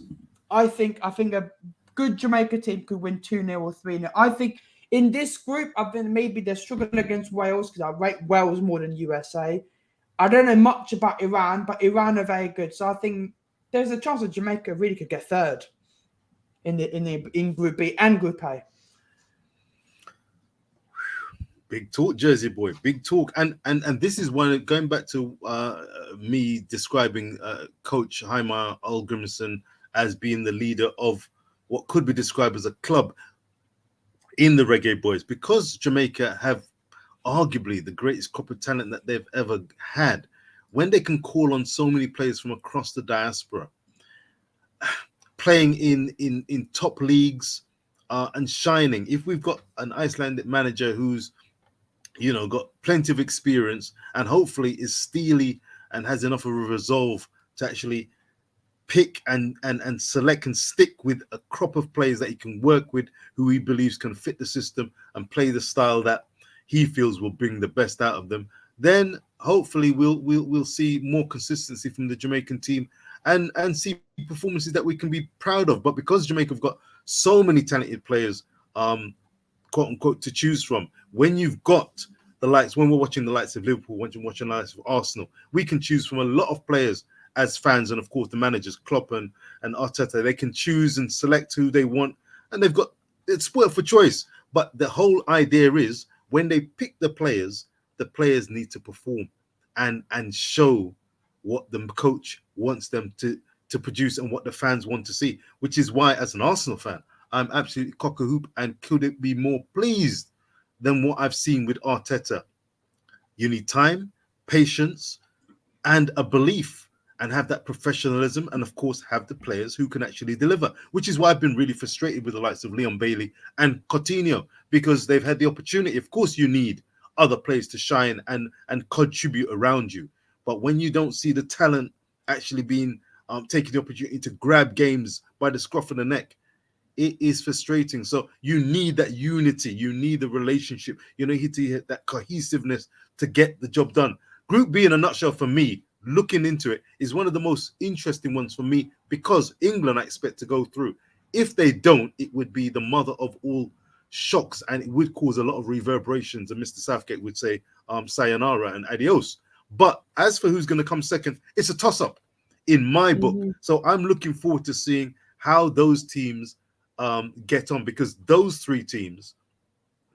I think a good Jamaica team could win 2-0 or 3-0. I think in this group, I think maybe they're struggling against Wales because I rate Wales more than USA. I don't know much about Iran, but Iran are very good. So I think there's a chance that Jamaica really could get third in Group B and Group A. Big talk, Jersey boy. Big talk. And this is one, going back to me describing Coach Jaime Algrimson as being the leader of what could be described as a club in the Reggae Boyz, because Jamaica have arguably the greatest corporate talent that they've ever had. When they can call on so many players from across the diaspora, playing in top leagues and shining. If we've got an Icelandic manager who's, you know, got plenty of experience and hopefully is steely and has enough of a resolve to actually pick and select and stick with a crop of players that he can work with, who he believes can fit the system and play the style that he feels will bring the best out of them, then hopefully we'll see more consistency from the Jamaican team and see performances that we can be proud of. But because Jamaica have got so many talented players, quote unquote, to choose from, when you've got the likes, when we're watching the likes of Liverpool, when you're watching the likes of Arsenal, we can choose from a lot of players as fans, and of course the managers, Klopp and Arteta, they can choose and select who they want, and it's spoiled for choice. But the whole idea is, when they pick the players need to perform and show what the coach wants them to produce and what the fans want to see, which is why, as an Arsenal fan, I'm absolutely cock-a-hoop and couldn't be more pleased than what I've seen with Arteta. You need time, patience, and a belief, and have that professionalism, and of course have the players who can actually deliver, which is why I've been really frustrated with the likes of Leon Bailey and Coutinho, because they've had the opportunity. Of course you need other players to shine and contribute around you, but when you don't see the talent actually being taking the opportunity to grab games by the scruff of the neck, it is frustrating. So you need that unity, you need the relationship, you need to hit that cohesiveness to get the job done. Group B, in a nutshell, for me, looking into it, is one of the most interesting ones for me, because England I expect to go through. If they don't, it would be the mother of all shocks, and it would cause a lot of reverberations, and Mr. Southgate would say sayonara and adios. But as for who's going to come second, it's a toss-up in my book. So I'm looking forward to seeing how those teams get on, because those three teams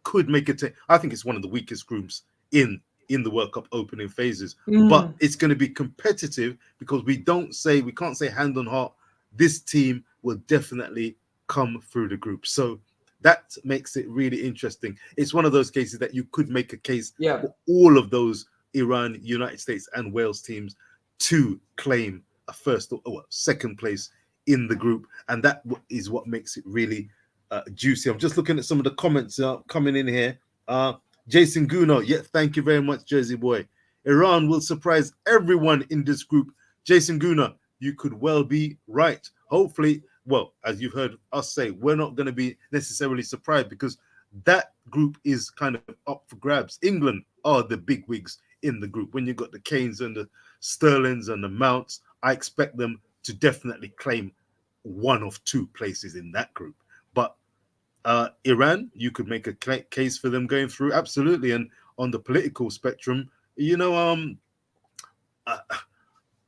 could make it. I think it's one of the weakest groups in the World Cup opening phases, but it's going to be competitive because we can't say hand on heart, this team will definitely come through the group. So that makes it really interesting. It's one of those cases that you could make a case for all of those Iran, United States, and Wales teams to claim a first or second place in the group, and that is what makes it really juicy. I'm just looking at some of the comments coming in here. Jason Guno, thank you very much, Jersey boy. Iran will surprise everyone in this group. Jason Guna, you could well be right. Hopefully, well, as you've heard us say, we're not going to be necessarily surprised because that group is kind of up for grabs. England are the big wigs in the group. When you've got the Kanes and the Sterlings and the Mounts, I expect them to definitely claim one of two places in that group. But Iran, you could make a case for them going through, absolutely. And on the political spectrum,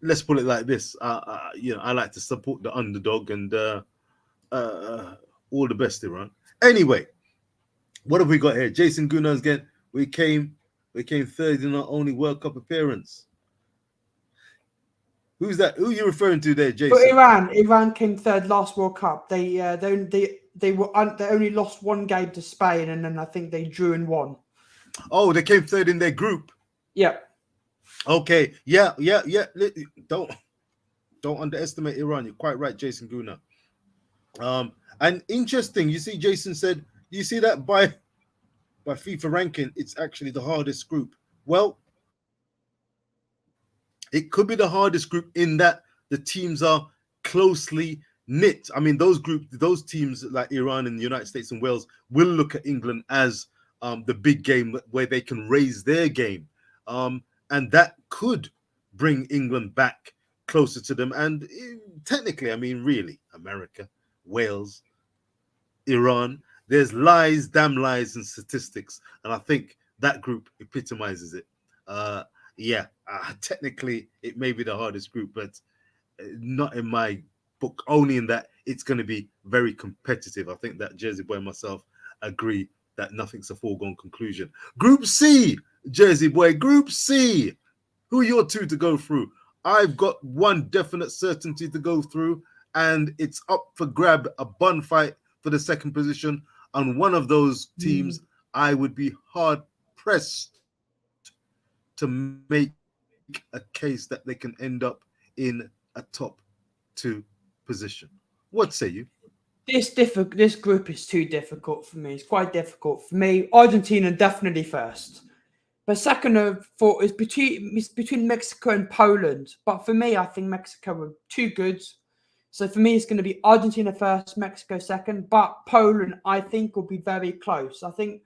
let's put it like this: I like to support the underdog, and all the best, Iran. Anyway, what have we got here? Jason Gunas again. We came third in our only World Cup appearance. Who's that? Who are you referring to there, Jason? So Iran came third last World Cup. They only lost one game to Spain, and then I think they drew and won. Oh, they came third in their group. Yeah. Okay. Yeah. Don't underestimate Iran. You're quite right, Jason Guna. And interesting. You see, Jason said, you see that by FIFA ranking, it's actually the hardest group. Well, it could be the hardest group in that the teams are closely knit. I mean, those teams like Iran and the United States and Wales will look at England as the big game where they can raise their game. And that could bring England back closer to them. And technically, I mean, really, America, Wales, Iran, there's lies, damn lies, and statistics. And I think that group epitomizes it. Technically, it may be the hardest group, but not in my book, only in that it's going to be very competitive. I think that Jersey boy and myself agree that nothing's a foregone conclusion. Group C, Jersey boy, Group C. Who are your two to go through? I've got one definite certainty to go through, and it's up for grab, a bun fight for the second position. On one of those teams, I would be hard-pressed to make a case that they can end up in a top 2 position. What say you? This group is too difficult for me. It's quite difficult for me. Argentina definitely first, but second of thought is between Mexico and Poland. But for me, I think Mexico are too good. So for me, it's going to be Argentina first, Mexico second. But Poland, I think, will be very close. I think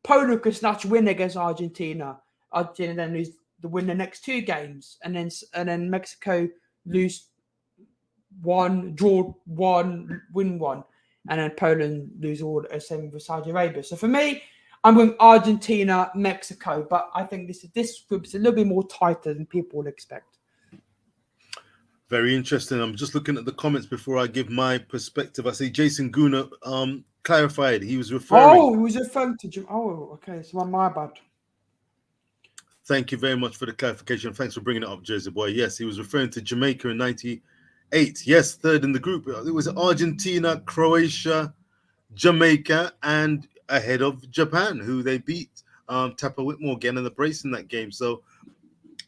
Poland could snatch a win against Argentina. Argentina then win the next 2 games, and then Mexico lose 1, draw 1, win 1, and then Poland lose all, same with Saudi Arabia. So for me, I'm going Argentina, Mexico, but I think this group is a little bit more tighter than people would expect. Very interesting. I'm just looking at the comments before I give my perspective. I see Jason Guna clarified. He was referring. Oh, he was referring to. Oh, okay. So my bad. Thank you very much for the clarification. Thanks for bringing it up, Jersey boy. Yes, he was referring to Jamaica in 98. Yes, third in the group. It was Argentina, Croatia, Jamaica, and ahead of Japan, who they beat. Tapper Whitmore again in the brace in that game. So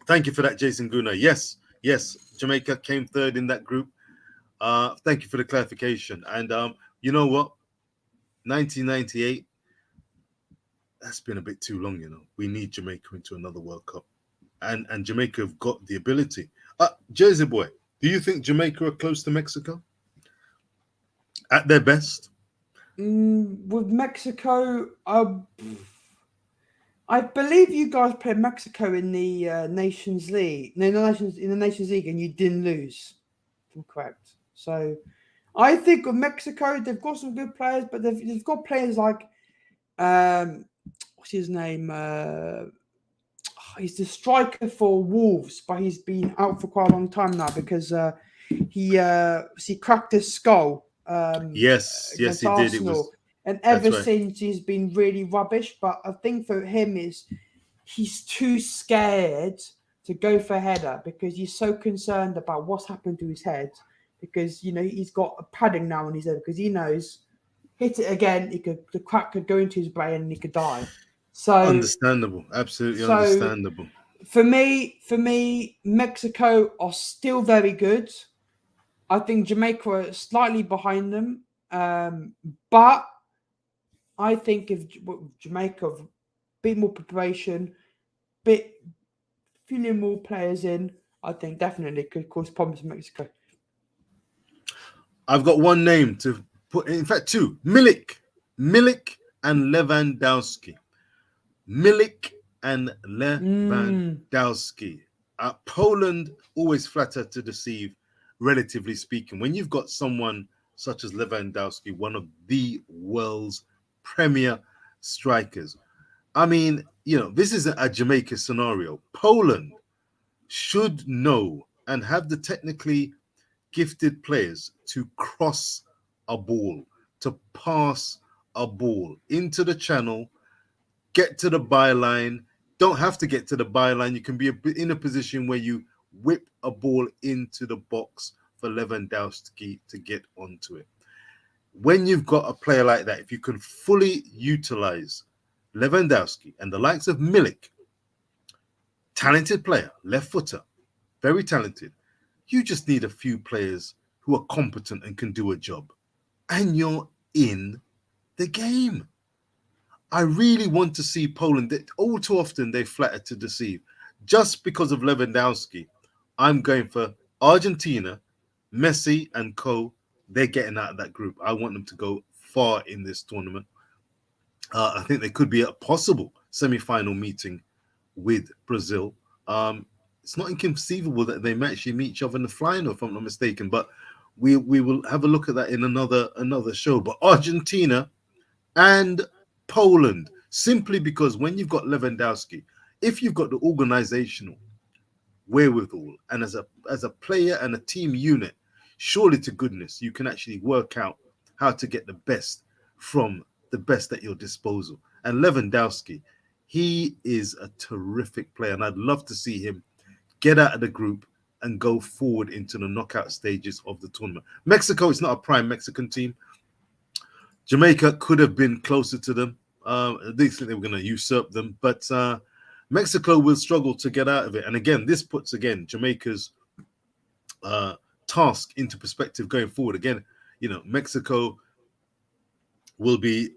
thank you for that, Jason Guna. Yes, Jamaica came third in that group. Thank you for the clarification. And you know what? 1998. That's been a bit too long, you know. We need Jamaica into another World Cup. And Jamaica have got the ability. Jersey boy, do you think Jamaica are close to Mexico? At their best? With Mexico, I believe you guys played Mexico in the Nations League. In the Nations League, and you didn't lose. If I'm correct. So I think with Mexico, they've got some good players, but they've got players like what's his name? He's the striker for Wolves, but he's been out for quite a long time now because he cracked his skull. Yes, he did. It was And ever That's right. since he's been really rubbish. But I think for him is he's too scared to go for a header because he's so concerned about what's happened to his head. Because you know he's got a padding now on his head because he knows hit it again, the crack could go into his brain and he could die. So Understandable, absolutely understandable. For me, Mexico are still very good. I think Jamaica are slightly behind them, but I think if Jamaica have a bit more preparation, few more players in, I think definitely could cause problems in Mexico. I've got one name to put, in fact, two. Milik and Lewandowski. Milik and Lewandowski. Poland always flatter to deceive, relatively speaking. When you've got someone such as Lewandowski, one of the world's premier strikers. I mean, you know, this isn't a Jamaica scenario. Poland should know and have the technically gifted players to cross a ball, to pass a ball into the channel, get to the byline. Don't have to get to the byline. You can be in a position where you whip a ball into the box for Lewandowski to get onto it. When you've got a player like that, if you can fully utilize Lewandowski and the likes of Milik, talented player, left footer, very talented, you just need a few players who are competent and can do a job, and you're in the game. I really want to see Poland. That all too often they flatter to deceive. Just because of Lewandowski, I'm going for Argentina, Messi and co. They're getting out of that group. I want them to go far in this tournament. I think there could be a possible semi-final meeting with Brazil. It's not inconceivable that they might actually meet each other in the final, if I'm not mistaken. But we will have a look at that in another show. But Argentina and Poland, simply because when you've got Lewandowski, if you've got the organizational wherewithal and as a player and a team unit, surely to goodness you can actually work out how to get the best from the best at your disposal. And Lewandowski, he is a terrific player, and I'd love to see him get out of the group and go forward into the knockout stages of the tournament. Mexico is not a prime Mexican team. Jamaica could have been closer to them. They think they were going to usurp them, but Mexico will struggle to get out of it. And again, this puts Jamaica's task into perspective going forward. Again, you know, Mexico will be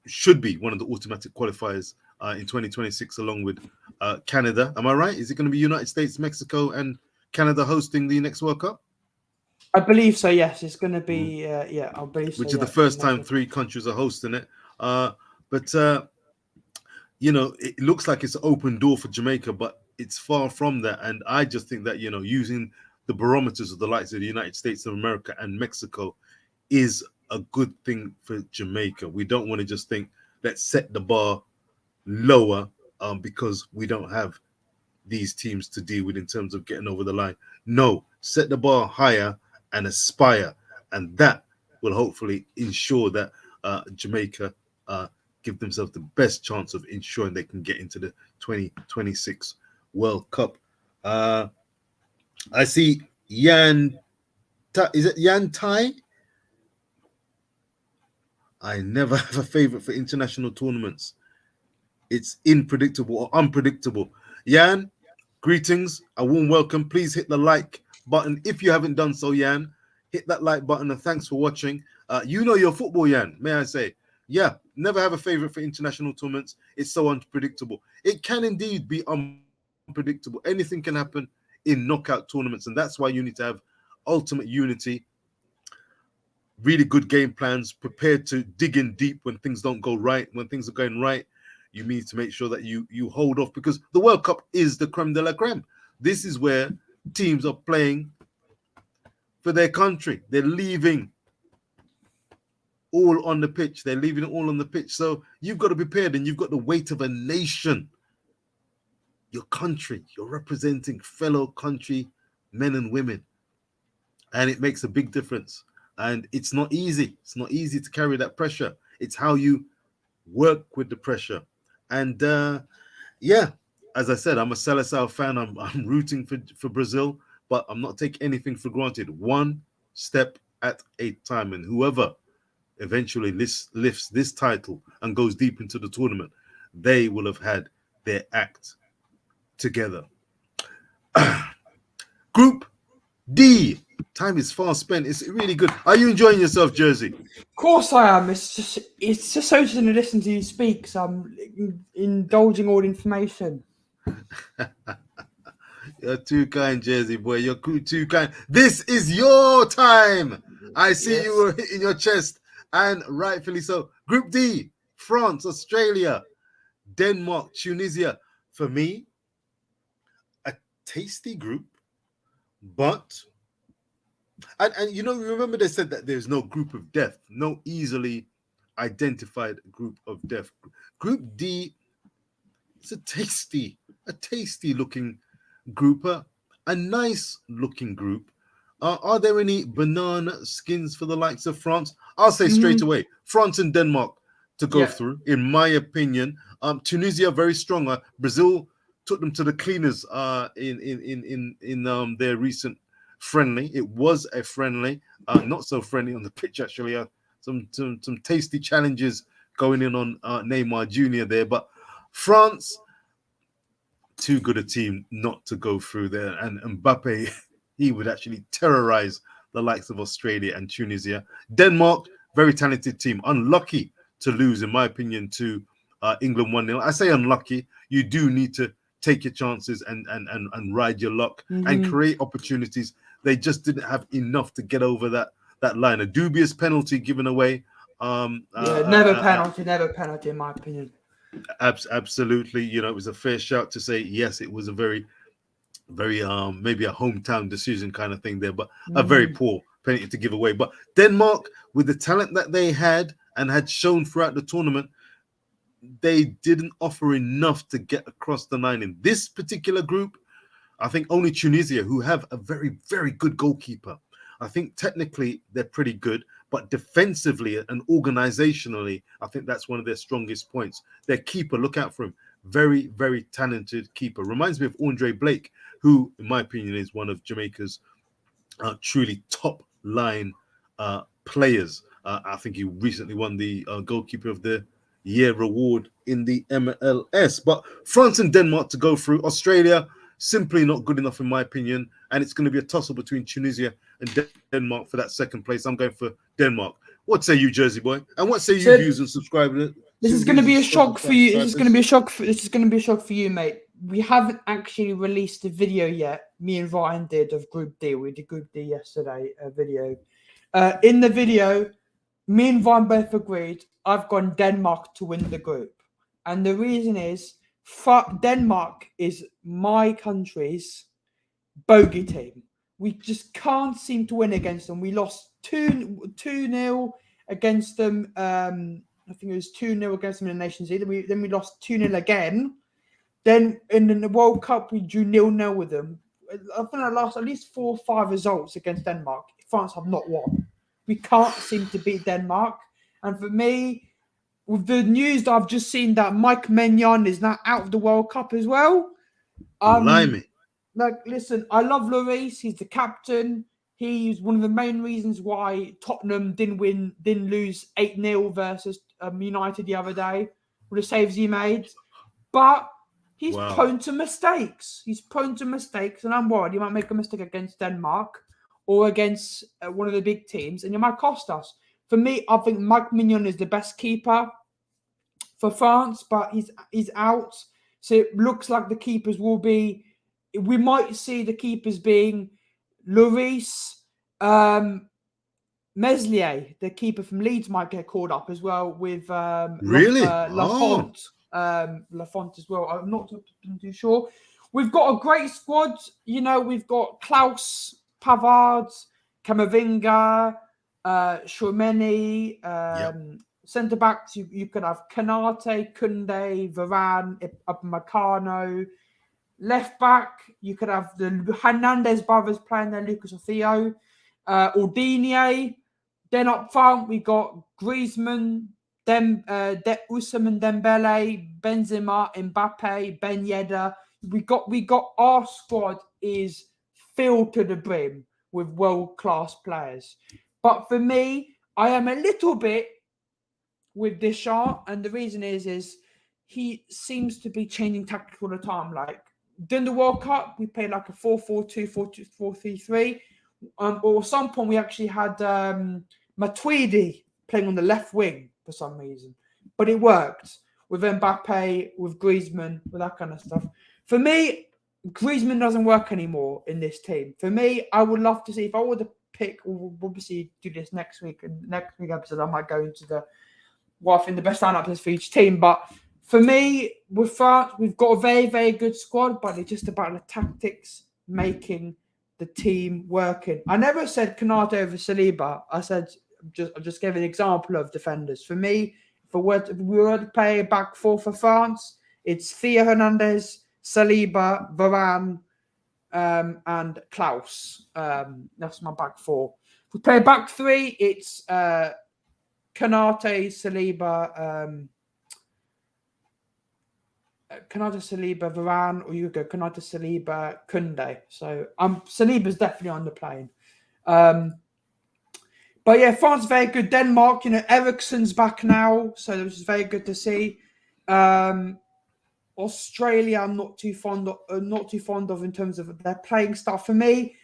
should be one of the automatic qualifiers in 2026, along with Canada. Am I right? Is it going to be United States, Mexico, and Canada hosting the next World Cup? I believe so. Yes, it's going to be. I believe so. Which is the first time 3 countries are hosting it. But you know, it looks like it's an open door for Jamaica, but it's far from that. And I just think that, you know, using the barometers of the likes of the United States of America and Mexico is a good thing for Jamaica. We don't want to just think, let's set the bar lower because we don't have these teams to deal with in terms of getting over the line. No, set the bar higher and aspire, and that will hopefully ensure that Jamaica give themselves the best chance of ensuring they can get into the 2026 World Cup. I see Yan. Is it Yan Tai? I never have a favorite for international tournaments. It's unpredictable or unpredictable. Yan, greetings, a warm welcome. Please hit the like button if you haven't done so, Yan. Hit that like button, and thanks for watching. You know your football, Yan, may I say. Yeah, never have a favorite for international tournaments. It's so unpredictable. It can indeed be unpredictable. Anything can happen in knockout tournaments, and that's why you need to have ultimate unity, really good game plans, prepared to dig in deep when things don't go right. When things are going right, you need to make sure that you hold off, because the World Cup is the creme de la creme. This is where teams are playing for their country. They're leaving all on the pitch. They're leaving it all on the pitch. So you've got to be prepared, and you've got the weight of a nation, your country. You're representing fellow country men and women, and it makes a big difference. And it's not easy. It's not easy to carry that pressure. It's how you work with the pressure. And yeah, as I said, I'm a Seleção fan. I'm rooting for Brazil, but I'm not taking anything for granted. One step at a time. And whoever eventually lifts this title and goes deep into the tournament, they will have had their act together. Group D. Time is fast spent. It's really good. Are you enjoying yourself, Jersey? Of course I am. It's just so interesting to listen to you speak. So I'm indulging all the information. You're too kind, Jersey boy. You're too kind. This is your time. I see you were hitting your chest, and rightfully so. Group D: France, Australia, Denmark, Tunisia. For me, a tasty group, but and you know, remember they said that there's no group of death, no easily identified group of death. Group D, it's a tasty looking group, a nice looking group. Are there any banana skins for the likes of France? I'll say straight away, France and Denmark to go through, in my opinion. Tunisia very strong. Brazil took them to the cleaners in their recent friendly. It was a friendly, not so friendly on the pitch actually. Some tasty challenges going in on Neymar Jr. there, but France, too good a team not to go through there. And Mbappe, he would actually terrorize the likes of Australia and Tunisia. Denmark, very talented team. Unlucky to lose, in my opinion, to England 1-0. I say unlucky. You do need to take your chances and ride your luck and create opportunities. They just didn't have enough to get over that line. A dubious penalty given away. Never penalty, in my opinion. Absolutely. You know, it was a fair shout to say, yes, it was a very maybe a hometown decision kind of thing there, but a very poor penalty to give away. But Denmark, with the talent that they had and had shown throughout the tournament, they didn't offer enough to get across the line. In this particular group, I think only Tunisia, who have a very, very good goalkeeper. I think technically they're pretty good, but defensively and organizationally, I think that's one of their strongest points. Their keeper, look out for him. Very, very talented keeper. Reminds me of Andre Blake, who, in my opinion, is one of Jamaica's truly top line players. I think he recently won the Goalkeeper of the Year award in the MLS. But France and Denmark to go through. Australia, simply not good enough, in my opinion. And it's going to be a tussle between Tunisia and Denmark for that second place. I'm going for Denmark. What say you, Jersey boy? And what say you, viewers and subscribers? This is going to be a shock for you. This is going to be a shock for you, mate. We haven't actually released a video yet. Me and Ryan did of Group D. We did Group D yesterday, a video. In the video, me and Ryan both agreed I've gone Denmark to win the group. And the reason is Denmark is my country's bogey team. We just can't seem to win against them. We lost 2-0 against them. I think it was 2-0 against them in the Nations League. Then we lost 2-0 again. Then in the World Cup, we drew 0-0 with them. I think I lost at least 4 or 5 results against Denmark. France have not won. We can't seem to beat Denmark. And for me, with the news that I've just seen that Mike Maignan is now out of the World Cup as well. Blimey. Like, listen, I love Lloris. He's the captain. He's one of the main reasons why Tottenham didn't lose 8-0 versus United the other day with the saves he made. But he's prone to mistakes. And I'm worried he might make a mistake against Denmark or against one of the big teams, and it might cost us. For me, I think Mike Maignan is the best keeper for France, but he's out. So it looks like the keepers will be... We might see the keepers being Lloris, Meslier, the keeper from Leeds, might get called up as well with Lafont. Lafont as well. I'm not too sure. We've got a great squad. You know, we've got Klaus, Pavard, Camavinga, Tchouameni, centre backs. You could have Kanate, Koundé, Varane, Upamecano. Left back, you could have the Hernandez brothers playing there, Lucas or Theo, Ordinier, Then up front, we got Griezmann, Ousmane Dembele, Benzema, Mbappe, Ben Yedder. We got our squad is filled to the brim with world-class players. But for me, I am a little bit with Deschamps, and the reason is he seems to be changing tactics all the time. Like during the World Cup, we played like a 4-4-2, 4-2, 4-3-3. Or at some point, we actually had Matuidi playing on the left wing for some reason. But it worked with Mbappe, with Griezmann, with that kind of stuff. For me, Griezmann doesn't work anymore in this team. For me, I would love to see, if I were to pick, we'll obviously do this next week, and next week episode, I might go into what I think the best lineup is for each team. But for me, with France, we've got a very, very good squad, but it's just about the tactics making the team working. I never said Konate over Saliba. I just gave an example of defenders. For me, if we were to play back four for France, it's Theo Hernandez, Saliba, Varane, and Klaus. That's my back four. If we play back three, it's Konate, Saliba, Varane, or you go Konate, Saliba, Koundé. So Saliba's definitely on the plane. But yeah, France is very good. Denmark, Eriksen's back now, so which is very good to see. Australia, I'm not too fond of in terms of their playing style. For me,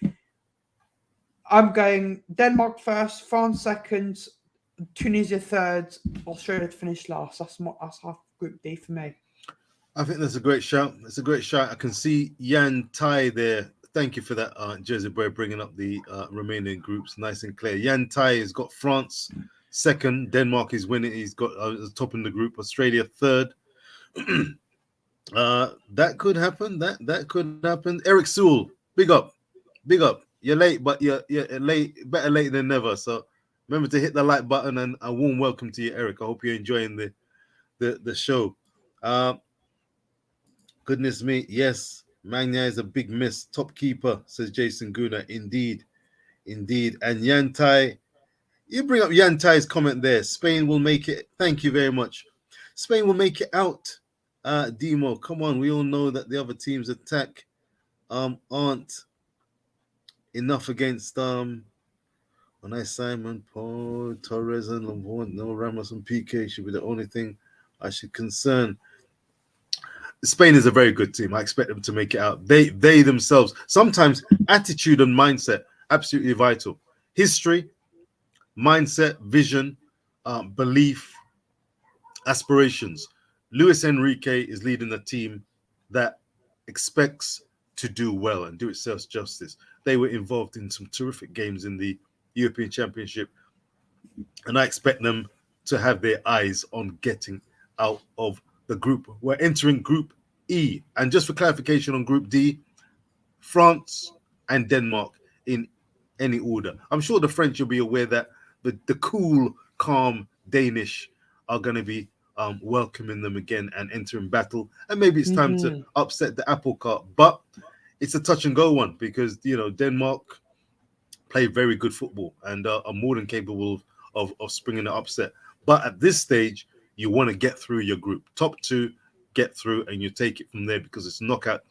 I'm going Denmark first, France second, Tunisia third, Australia to finish last. That's half Group D for me. I think that's a great shout. It's a great shout. I can see Yan Tai there. Thank you for that, Jersey Boy, bringing up the remaining groups nice and clear. Yan Tai has got France second. Denmark is winning. He's got top in the group. Australia third. That could happen. That could happen. Eric Sewell, big up. You're late, but you're late. Better late than never. So remember to hit the like button, and a warm welcome to you, Eric. I hope you're enjoying the show. Goodness me, yes, Magna is a big miss. Top keeper, says Jason Guna. Indeed. And Yan Tai, you bring up Yan Tai's comment there. Spain will make it. Thank you very much. Spain will make it out. Demo, come on. We all know that the other team's attack aren't enough against Simon, Paul, Torres, and Lamont. No, Ramos and PK should be the only thing I should concern. Spain is a very good team. I expect them to make it out. They themselves, sometimes attitude and mindset, absolutely vital. History, mindset, vision, belief, aspirations. Luis Enrique is leading a team that expects to do well and do itself justice. They were involved in some terrific games in the European Championship, and I expect them to have their eyes on getting out of the group. We're entering Group E. And just for clarification on Group D, France and Denmark in any order. I'm sure the French will be aware that the cool, calm Danish are going to be welcoming them again and entering battle. And maybe it's time to upset the apple cart. But it's a touch and go one because, Denmark play very good football and are more than capable of springing an upset. But at this stage, you want to get through your group. Top two, get through, and you take it from there because it's a knockout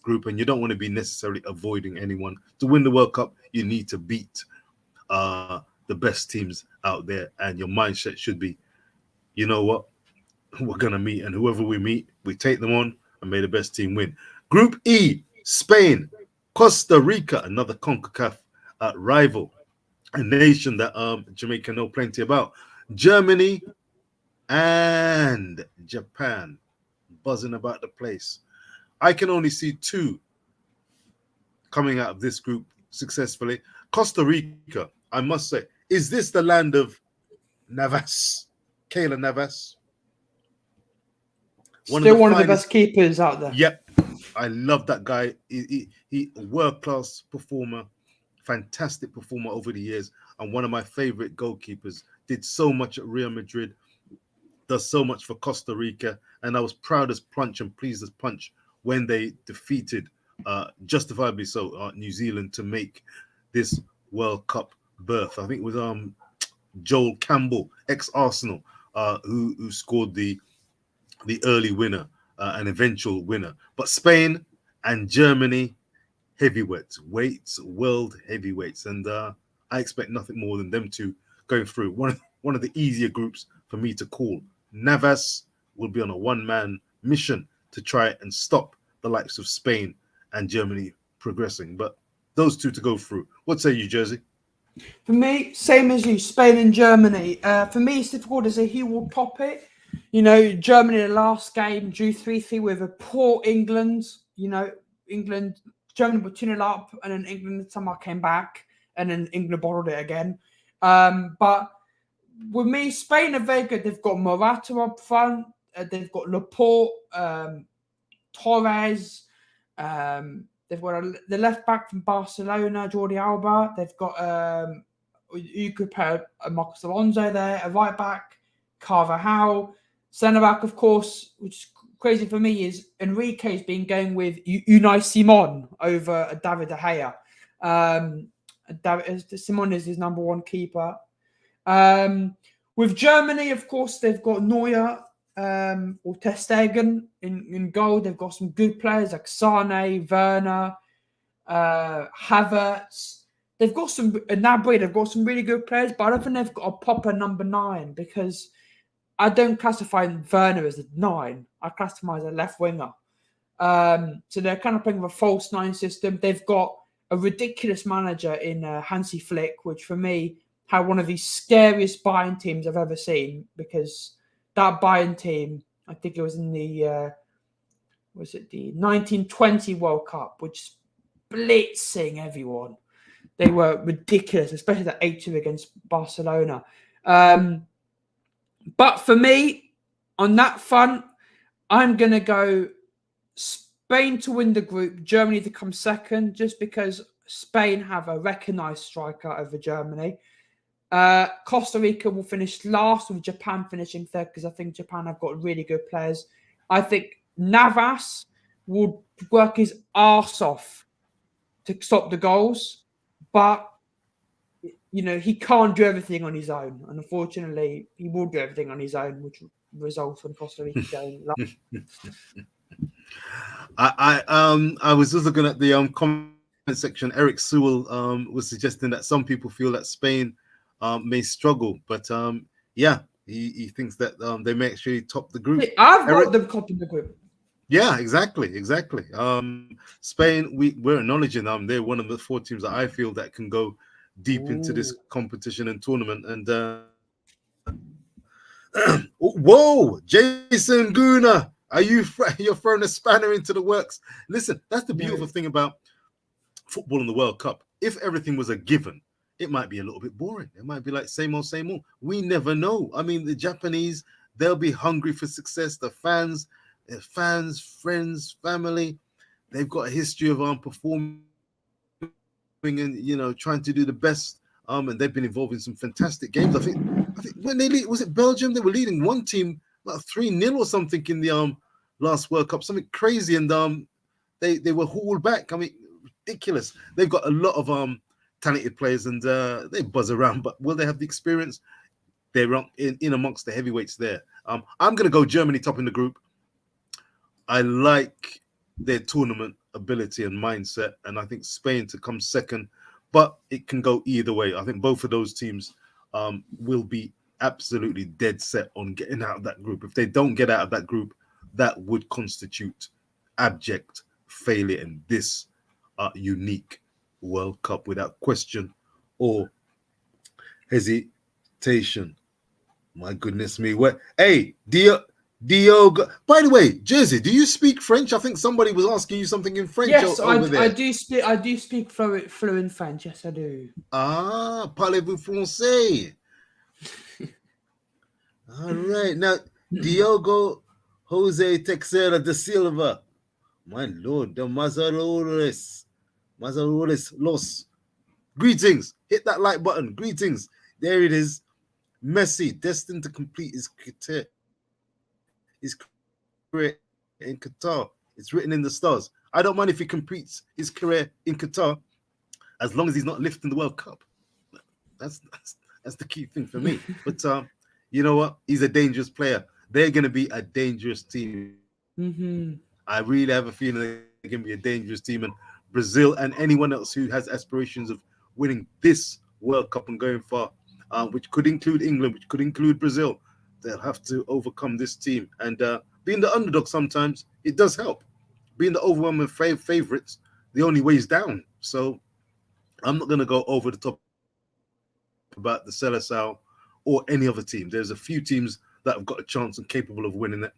group, and you don't want to be necessarily avoiding anyone. To win the World Cup, you need to beat the best teams out there, and your mindset should be, you know what, we're going to meet, and whoever we meet, we take them on, and may the best team win. Group E, Spain, Costa Rica, another CONCACAF rival, a nation that Jamaica know plenty about. Germany and Japan buzzing about the place. I can only see two coming out of this group successfully. Costa Rica, I must say, is this the land of Navas? Keylor Navas? Still one of the best keepers out there. Yep. I love that guy. He world-class performer, fantastic performer over the years, and one of my favorite goalkeepers. Did so much at Real Madrid, does so much for Costa Rica, and I was proud as punch and pleased as punch when they defeated, justifiably so, New Zealand to make this World Cup berth. I think it was Joel Campbell, ex-Arsenal, who scored the early winner, an eventual winner. But Spain and Germany, heavyweights, world heavyweights, and I expect nothing more than them two going through. One of the easier groups for me to call. Navas will be on a one-man mission to try and stop the likes of Spain and Germany progressing. But those two to go through. What say you, Jersey? For me, same as you, Spain and Germany. For me, it's difficult to say who will top it. You know, Germany, the last game, drew 3-3 with a poor England. You know, Germany were 2-0 up, and then England somehow came back, and then England bottled it again. But with me, Spain are very good. They've got Morata up front. They've got Laporte, Torres. They've got the left back from Barcelona, Jordi Alba. They've got you could pair Marcos Alonso there, a right back, Carvajal. Centre back, of course, which is crazy for me, is Enrique's been going with Unai Simon over David De Gea. Simon is his number one keeper. With Germany, of course, they've got Neuer or Ter Stegen in goal. They've got some good players like Sane, Werner, Havertz. They've got some Gnabry. They've got some really good players, but I don't think they've got a proper number 9 because I don't classify Werner as a 9. I classify him as a left winger. So they're kind of playing with a false 9 system. They've got a ridiculous manager in Hansi Flick, which for me had one of the scariest Bayern teams I've ever seen, because that Bayern team, I think it was in the the 1920 World Cup, which blitzing everyone. They were ridiculous, especially that 8-2 against Barcelona. But for me, on that front, I'm going to go Spain to win the group, Germany to come second, just because Spain have a recognised striker over Germany. Costa Rica will finish last, with Japan finishing third, because I think Japan have got really good players. I think Navas will work his arse off to stop the goals, but you know, he can't do everything on his own. And unfortunately, he will do everything on his own, which results in Costa Rica going last. I was just looking at the comment section. Eric Sewell was suggesting that some people feel that Spain may struggle, but yeah, he thinks that they may actually top the group. I've got them topping the group. Yeah, exactly. Spain, we're acknowledging them. They're one of the 4 teams that I feel that can go deep into this competition and tournament. And whoa, Jason Guna, you're throwing a spanner into the works? Listen, that's the beautiful thing about football in the World Cup. If everything was a given, it might be a little bit boring. It might be like same old, same old. We never know. I mean, the Japanese, they'll be hungry for success. The fans, their fans, friends, family, they've got a history of performing and, you know, trying to do the best. And they've been involved in some fantastic games. I think when they was it Belgium? They were leading one team like 3-0 or something in the last World Cup, something crazy, and they were hauled back. I mean, ridiculous. They've got a lot of talented players, and they buzz around, but will they have the experience? They're in amongst the heavyweights there. I'm gonna go Germany topping the group. I like their tournament ability and mindset, and I think Spain to come second, but it can go either way. I think both of those teams will be absolutely dead set on getting out of that group. If they don't get out of that group, that would constitute abject failure in this unique World Cup without question or hesitation. My goodness me. Hey, Diogo. By the way, Jersey, do you speak French? I think somebody was asking you something in French. Yes, over there. I do speak fluent French. Yes, I do. Ah, parlez-vous français? All right. Now, Diogo Jose Texera da Silva. My Lord, the Mazarores Los. Greetings. Hit that like button. Greetings. There it is. Messi, destined to complete his career in Qatar. It's written in the stars. I don't mind if he completes his career in Qatar as long as he's not lifting the World Cup. That's That's the key thing for me. But you know what? He's a dangerous player. They're going to be a dangerous team. I really have a feeling they're going to be a dangerous team. And Brazil and anyone else who has aspirations of winning this World Cup and going far, which could include England, which could include Brazil, they'll have to overcome this team. And being the underdog sometimes, it does help. Being the overwhelming favorites, the only way is down. So I'm not going to go over the top about the Seleção or any other team. There's a few teams that have got a chance and capable of winning it.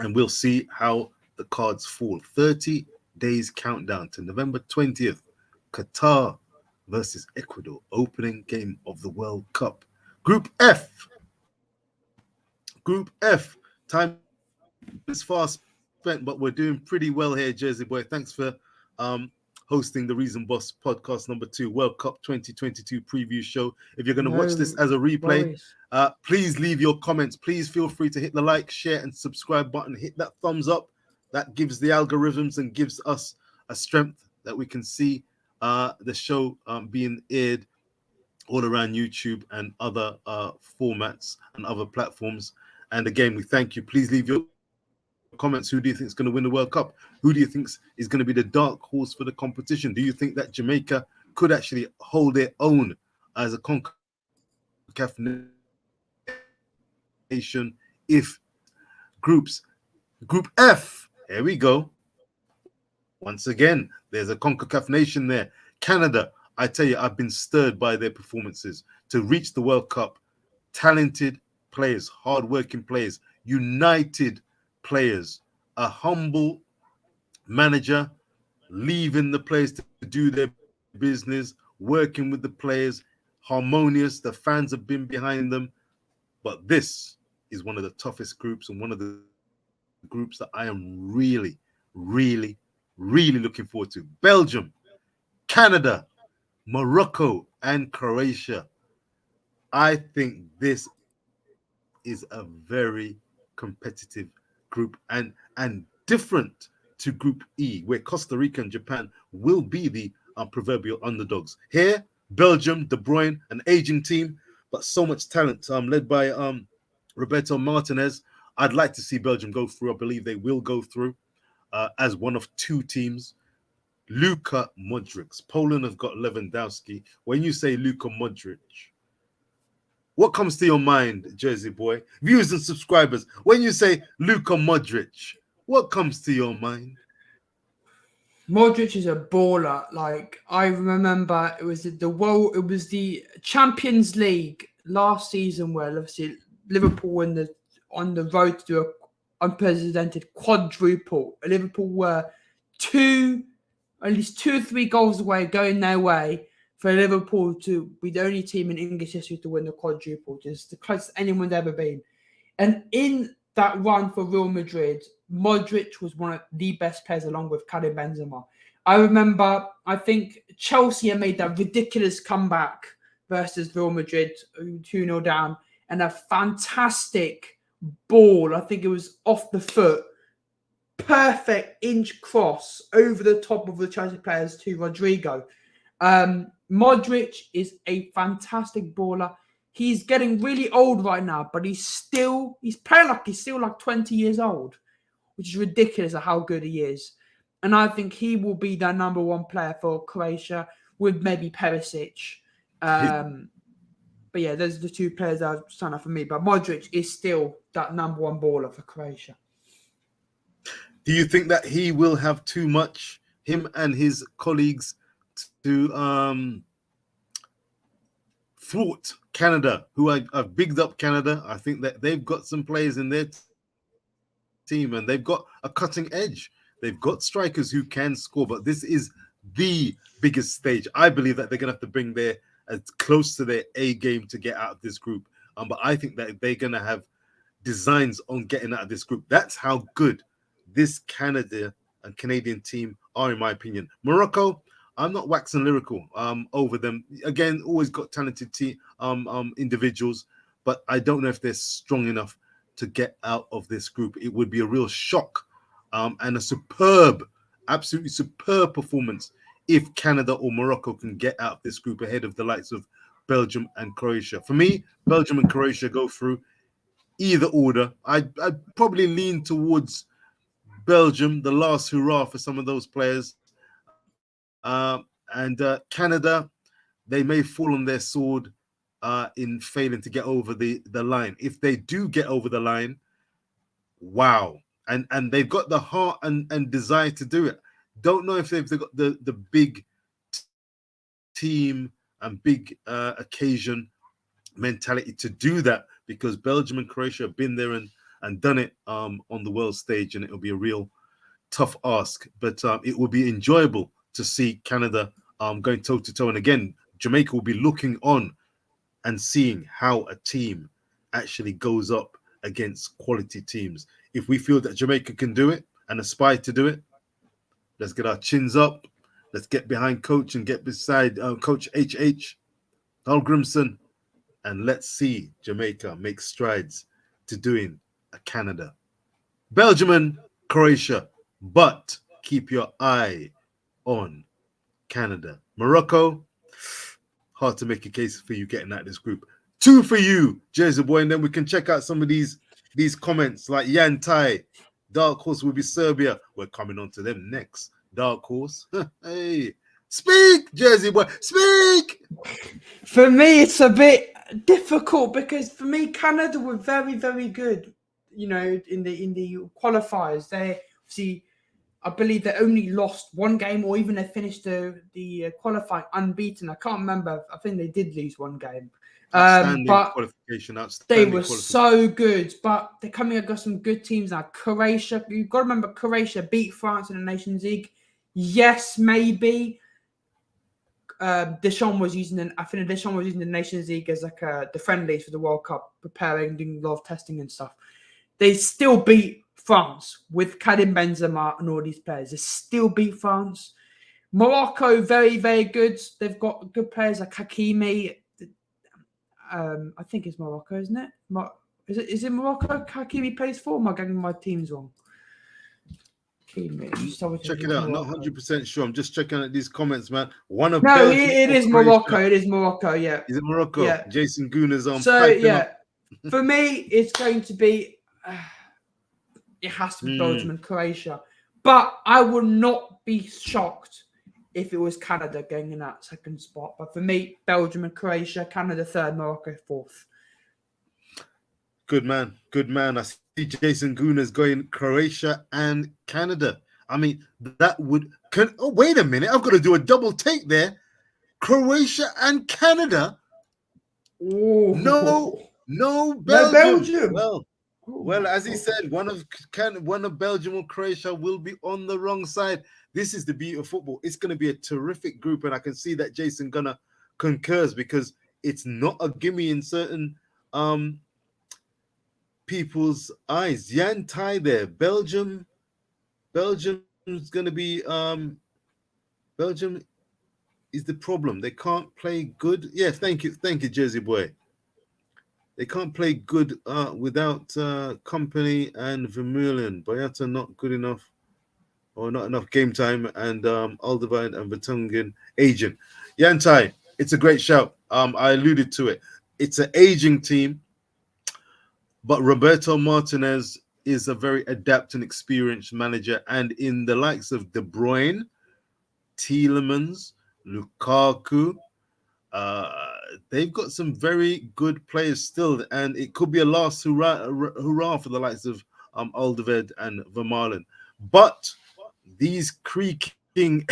And we'll see how the cards fall. 30 days countdown to November 20th. Qatar versus Ecuador, opening game of the World Cup. Group F. Group F. Time is fast spent, but we're doing pretty well here, Jersey Boy. Thanks for hosting the Reason Boss podcast number 2, World Cup 2022 preview show. If you're going to watch this as a replay, please leave your comments. Please feel free to hit the like, share, and subscribe button. Hit that thumbs up. That gives the algorithms and gives us a strength that we can see the show being aired all around YouTube and other formats and other platforms. And again, we thank you. Please leave your comments. Who do you think is going to win the World Cup? Who do you think is going to be the dark horse for the competition? Do you think that Jamaica could actually hold their own as a CONCACAF nation if Group F, here we go. Once again, there's a CONCACAF nation there. Canada, I tell you, I've been stirred by their performances to reach the World Cup. Talented players, hardworking players, united players, a humble manager, leaving the players to do their business, working with the players, harmonious. The fans have been behind them. But this is one of the toughest groups and one of the groups that I am really, really, really looking forward to. Belgium, Canada, Morocco, and Croatia. I think this is a very competitive group and different to Group E, where Costa Rica and Japan will be the proverbial underdogs. Here, Belgium, De Bruyne, an aging team, but so much talent, led by Roberto Martinez. I'd like to see Belgium go through. I believe they will go through as one of 2 teams. Luka Modric. Poland have got Lewandowski. When you say Luka Modric, what comes to your mind, Jersey Boy? Viewers and subscribers, when you say Luka Modric, what comes to your mind? Modric is a baller. Like, I remember it was the Champions League last season where obviously Liverpool were on the road to do an unprecedented quadruple. Liverpool were at least 2 or 3 goals away, going their way, for Liverpool to be the only team in English history to win the quadruple, just the closest anyone's ever been. And in that run for Real Madrid, Modric was one of the best players along with Karim Benzema. I remember, I think Chelsea had made that ridiculous comeback versus Real Madrid, 2-0 down, and a fantastic ball. I think it was off the foot. Perfect inch cross over the top of the Chelsea players to Rodrigo. Modric is a fantastic baller. He's getting really old right now, but he's playing like he's still like 20 years old, which is ridiculous at how good he is. And I think he will be the number 1 player for Croatia with maybe Perisic. But yeah, those are the 2 players that stand up for me. But Modric is still that number 1 baller for Croatia. Do you think that he will have too much, him and his colleagues, to thwart Canada, who I've bigged up Canada? I think that they've got some players in their team and they've got a cutting edge. They've got strikers who can score, but this is the biggest stage. I believe that they're going to have to bring their as close to their A game to get out of this group. But I think that they're going to have designs on getting out of this group. That's how good this Canada and Canadian team are, in my opinion. Morocco, I'm not waxing lyrical over them. Again, always got talented individuals, but I don't know if they're strong enough to get out of this group. It would be a real shock and a absolutely superb performance if Canada or Morocco can get out of this group ahead of the likes of Belgium and Croatia. For me, Belgium and Croatia go through either order. I'd probably lean towards Belgium, the last hurrah for some of those players. And Canada, they may fall on their sword in failing to get over the line. If they do get over the line, wow. And they've got the heart and desire to do it. Don't know if they've got the big team and big occasion mentality to do that, because Belgium and Croatia have been there and done it on the world stage, and it'll be a real tough ask. But it will be enjoyable to see Canada going toe-to-toe. And again, Jamaica will be looking on and seeing how a team actually goes up against quality teams. If we feel that Jamaica can do it and aspire to do it, let's get our chins up. Let's get behind coach and get beside Coach HH Hallgrimson, and let's see Jamaica make strides to doing a Canada. Belgium and Croatia, but keep your eye on Canada. Morocco, hard to make a case for you getting out of this group. 2 for you, Jersey boy, and then we can check out some of these comments like Yan Tai. Dark horse will be Serbia. We're coming on to them next. Dark horse. Hey, speak, Jersey boy, speak. For me, it's a bit difficult because for me, Canada were very, very good. You know, in the qualifiers, they obviously, I believe they only lost one game, or even they finished the qualifying unbeaten. I can't remember. I think they did lose one game. But qualification, they were so good. But they're coming against some good teams now. Croatia, you've got to remember, Croatia beat France in the Nations League. Yes, maybe. Deschamps was using the Nations League as like the friendlies for the World Cup, preparing, doing a lot of testing and stuff. They still beat France with Karim Benzema and all these players. They still beat France. Morocco, very, very good. They've got good players like Hakimi. I think it's Morocco, isn't it? Is it Morocco Hakimi plays for? Am I getting my teams wrong? Check it out. Not 100% sure. I'm just checking out these comments, man. It is Morocco. It is Morocco. Yeah. Is it Morocco? Yeah. Jason Guna's on. So yeah, for me, it's going to be. It has to be Belgium and Croatia, but I would not be shocked if it was Canada getting in that second spot. But for me, Belgium and Croatia, Canada third, Morocco fourth. Good man. Good man. I see Jason Guna's going Croatia and Canada. I mean, that would... Oh, wait a minute. I've got to do a double take there. Croatia and Canada? Ooh. No, Belgium. No, Belgium. Well, as he said, one of Belgium or Croatia will be on the wrong side. This is the beauty of football. It's going to be a terrific group, and I can see that Jason Gunner concurs, because it's not a gimme in certain people's eyes. Yan Tai there. Belgium is going to be Belgium is the problem. They can't play good. Yeah, thank you, Jersey boy. They can't play good without Company and Vermeulen. Boyata not good enough, or not enough game time, and Alderweireld and Vertonghen aging. Yantai, it's a great shout. I alluded to it. It's an aging team, but Roberto Martinez is a very adept and experienced manager, and in the likes of De Bruyne, Tielemans, Lukaku, they've got some very good players still, and it could be a last hurrah for the likes of Alderweireld and Vermaelen. But these creaking,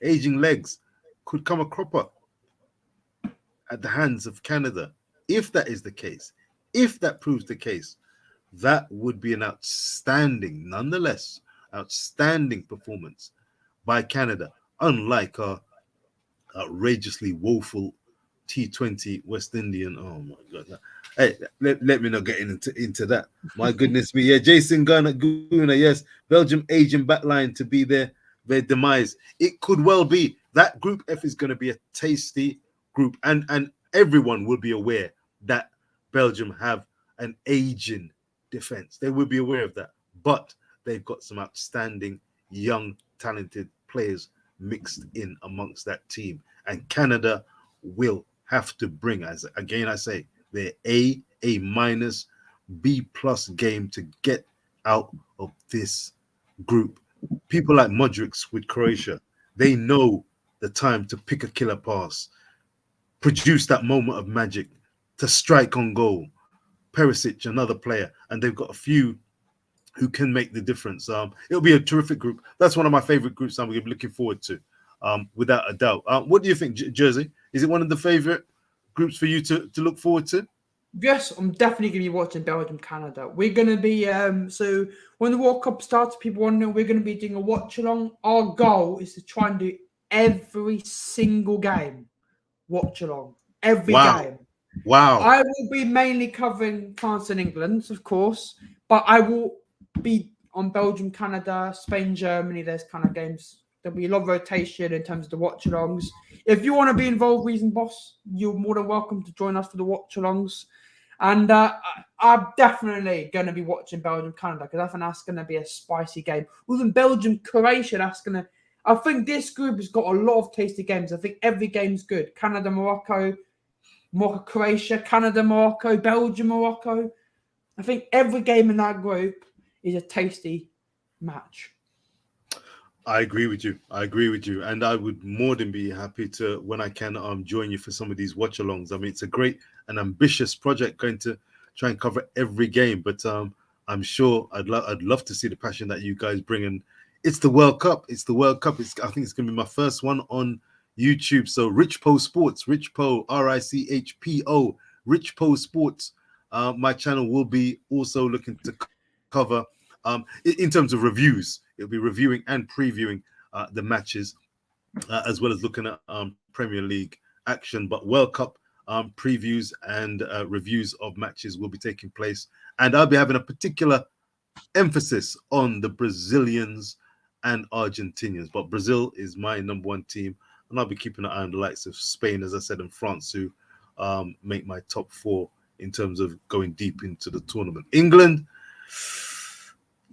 aging legs could come a cropper at the hands of Canada. If that is the case, if that proves the case, that would be an outstanding, nonetheless, outstanding performance by Canada, unlike our outrageously woeful T20 West Indian. Oh my God! Hey, let me not get into that. My goodness me! Yeah, Jason Guna. Yes, Belgium aging backline to be their demise. It could well be that Group F is going to be a tasty group, and everyone will be aware that Belgium have an aging defense. They will be aware of that, but they've got some outstanding young, talented players mixed in amongst that team, and Canada will have to bring, as again I say, their A minus, B plus game to get out of this group. People like Modric with Croatia, they know the time to pick a killer pass, produce that moment of magic, to strike on goal. Perisic, another player, and they've got a few who can make the difference. It'll be a terrific group. That's one of my favorite groups I'm looking forward to, without a doubt. What do you think, Jersey? Is it one of the favorite groups for you to look forward to? Yes, I'm definitely going to be watching Belgium, Canada. We're going to be, so when the World Cup starts, people want to know, we're going to be doing a watch along. Our goal is to try and do every single game watch along. Every game. Wow. I will be mainly covering France and England, of course, but I will be on Belgium, Canada, Spain, Germany. There's kind of games. There'll be a lot of rotation in terms of the watch-alongs. If you want to be involved, Reason Boss, you're more than welcome to join us for the watch-alongs. And I'm definitely going to be watching Belgium, Canada, because I think that's going to be a spicy game. Even Belgium, Croatia, that's going to... I think this group has got a lot of tasty games. I think every game's good. Canada, Morocco, Croatia, Canada, Morocco, Belgium, Morocco. I think every game in that group is a tasty match. I agree with you. And I would more than be happy to, when I can, join you for some of these watch-alongs. I mean, it's a great and ambitious project, going to try and cover every game. But I'm sure I'd love to see the passion that you guys bring. And it's the World Cup. I think it's going to be my first one on YouTube. So Richpo Sports, Richpo, RICHPO, Richpo Sports. My channel will be also looking to cover, in terms of reviews. It'll be reviewing and previewing the matches, as well as looking at Premier League action. But World Cup previews and reviews of matches will be taking place. And I'll be having a particular emphasis on the Brazilians and Argentinians. But Brazil is my number one team. And I'll be keeping an eye on the likes of Spain, as I said, and France, who make my top four in terms of going deep into the tournament. England.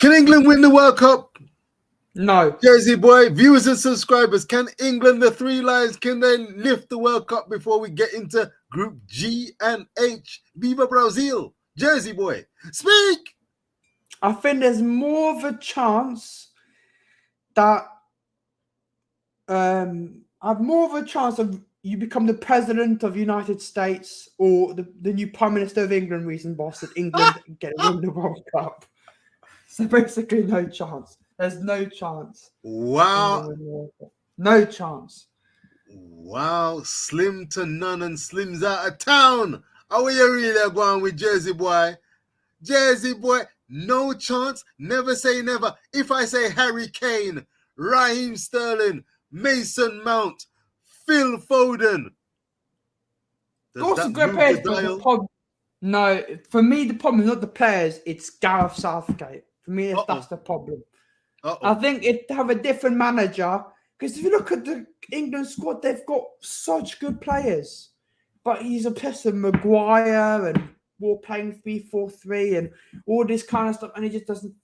Can England win the World Cup? No. Jersey boy, viewers and subscribers, can England, the Three Lions, can they lift the World Cup before we get into Group G and H? Viva Brazil. Jersey boy, speak! I think there's more of a chance that I've more of a chance of you become the president of the United States or the new Prime Minister of England, Reason Boss, that England get to win the World Cup. So basically, no chance. There's no chance. Wow. No chance. Wow. Slim to none and Slim's out of town. How are you really going with Jersey boy? Jersey boy, no chance. Never say never. If I say Harry Kane, Raheem Sterling, Mason Mount, Phil Foden. Also, great players, but no, for me, the problem is not the players, it's Gareth Southgate. For me, that's the problem. I think if they have a different manager, because if you look at the England squad, they've got such good players. But he's obsessed with Maguire and we're playing 3-4-3 and all this kind of stuff, and it just doesn't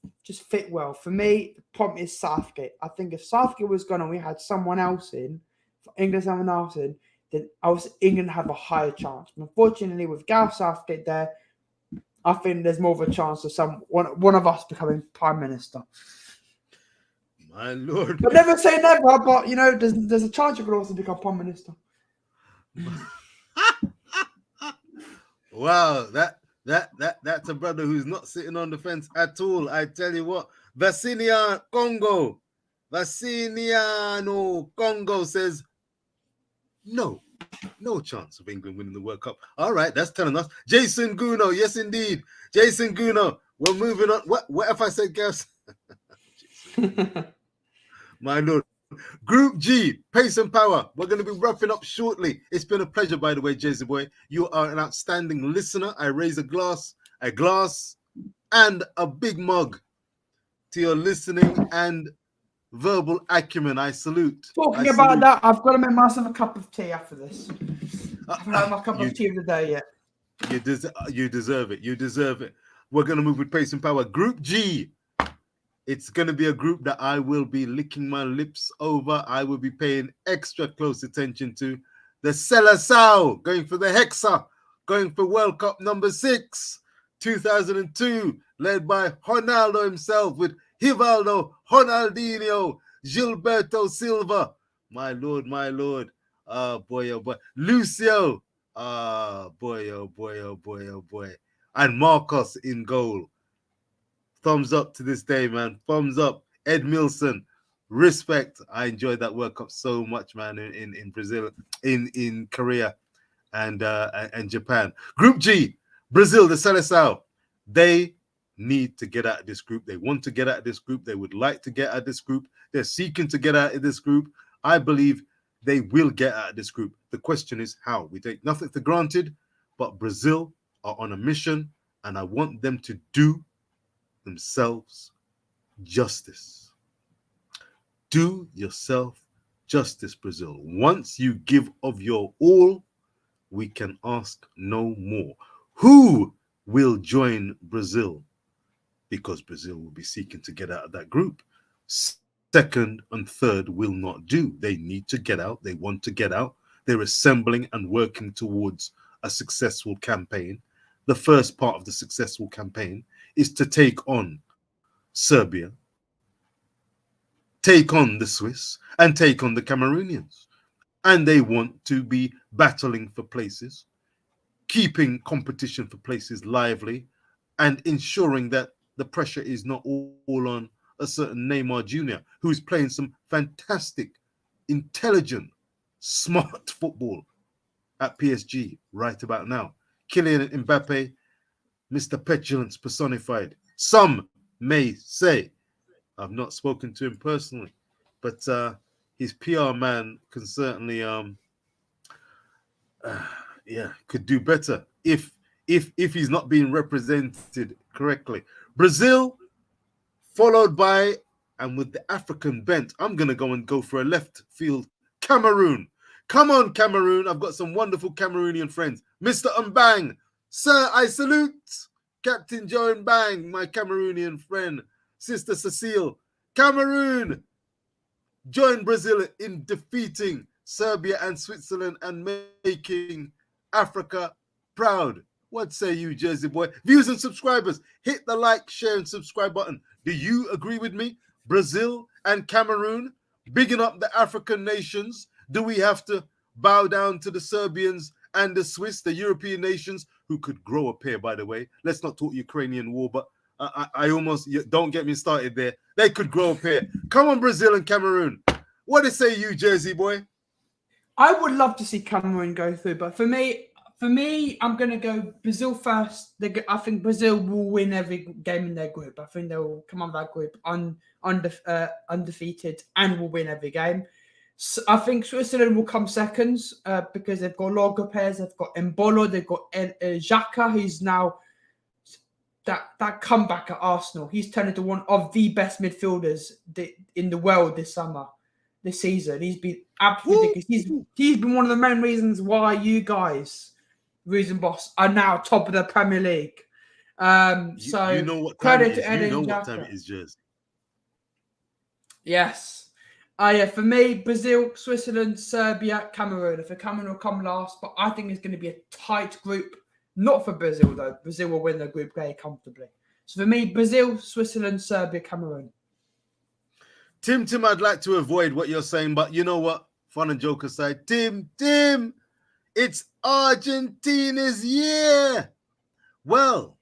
fit well. For me, the problem is Southgate. I think if Southgate was gone and we had someone else in, England someone else in, then England have a higher chance. But unfortunately, with Gareth Southgate there, I think there's more of a chance of one of us becoming Prime Minister. My Lord. But never say never, but you know, there's a chance you could also become Prime Minister. Wow, that's a brother who's not sitting on the fence at all. I tell you what, Vasiniano Congo says no chance of England winning the World Cup. All right, that's telling us. Jason Guno, yes indeed, Jason Guno. We're moving on. What if I said Gareth? My Lord. Group G, pace and power. We're going to be wrapping up shortly. It's been a pleasure, by the way, Jersey boy. You are an outstanding listener. I raise a glass, and a big mug to your listening and verbal acumen. I salute. Talking about that, I've got to make myself a cup of tea after this. I haven't had my cup of tea of the day yet. You deserve it. You deserve it. We're going to move with pace and power. Group G. It's going to be a group that I will be licking my lips over. I will be paying extra close attention to. the Seleção, going for the Hexa, going for World Cup number 6, 2002, led by Ronaldo himself with Rivaldo, Ronaldinho, Gilberto Silva. My lord, my lord. Boy, oh boy. Lucio. Boy, oh boy, oh boy, oh boy. And Marcos in goal. Thumbs up to this day, man. Thumbs up. Ed Milson. Respect. I enjoyed that World Cup so much, man, in Brazil, in Korea and Japan. Group G, Brazil, the Seleção. They need to get out of this group. They want to get out of this group. They would like to get out of this group. They're seeking to get out of this group. I believe they will get out of this group. The question is how. We take nothing for granted, but Brazil are on a mission, and I want them to do themselves justice. Do yourself justice, Brazil. Once you give of your all, we can ask no more. Who will join Brazil? Because Brazil will be seeking to get out of that group. Second and third will not do. They need to get out. They want to get out. They're assembling and working towards a successful campaign. The first part of the successful campaign is to take on Serbia, take on the Swiss, and take on the Cameroonians. And they want to be battling for places, keeping competition for places lively, and ensuring that the pressure is not all on a certain Neymar Jr., who's playing some fantastic, intelligent, smart football at PSG right about now. Kylian Mbappe, Mr. Petulance personified. Some may say, I've not spoken to him personally, but his PR man can certainly, could do better if he's not being represented correctly. Brazil, followed by, and with the African bent, I'm going to go for a left field, Cameroon. Come on, Cameroon. I've got some wonderful Cameroonian friends. Mr. Mbang, sir, I salute. Captain Joe Mbang, my Cameroonian friend. Sister Cecile, Cameroon. Join Brazil in defeating Serbia and Switzerland and making Africa proud. What say you, Jersey boy? Views and subscribers, hit the like, share, and subscribe button. Do you agree with me? Brazil and Cameroon, bigging up the African nations. Do we have to bow down to the Serbians and the Swiss, the European nations, who could grow a pair, by the way? Let's not talk Ukrainian war, but I almost, don't get me started there. They could grow a pair. Come on, Brazil and Cameroon. What do say you, Jersey boy? I would love to see Cameroon go through, but for me, I'm going to go Brazil first. I think Brazil will win every game in their group. I think they will come out of that group undefeated and will win every game. So I think Switzerland will come seconds because they've got a lot of good players. They've got Embolo, they've got Xhaka, who's now that comeback at Arsenal. He's turned into one of the best midfielders in the world this season. He's been absolutely ridiculous. He's been one of the main reasons why you guys, Reason Boss, are now top of the Premier League. So you know what time credit it to is. Eden You know Xhaka. what time it is, Jersey. Yes. Yeah, for me, Brazil, Switzerland, Serbia, Cameroon. I think Cameroon will come last, but I think it's going to be a tight group. Not for Brazil, though. Brazil will win the group very comfortably. So for me, Brazil, Switzerland, Serbia, Cameroon. Tim, I'd like to avoid what you're saying, but you know what? Fun and joke aside, Tim, it's Argentina's year. Well,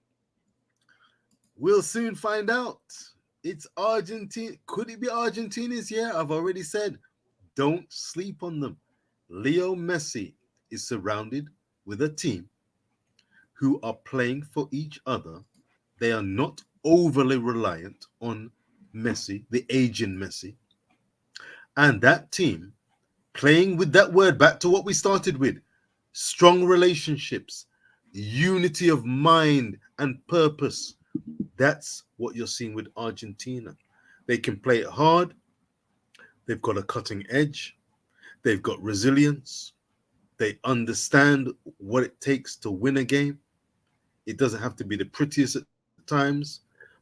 we'll soon find out. It's Argentina. Could it be Argentina's year? I've already said, don't sleep on them. Leo Messi is surrounded with a team who are playing for each other. They are not overly reliant on Messi, the aging Messi. And that team, playing with that word, back to what we started with, strong relationships, unity of mind and purpose. That's what you're seeing with Argentina. They can play it hard. They've got a cutting edge. They've got resilience. They understand what it takes to win a game. It doesn't have to be the prettiest at times,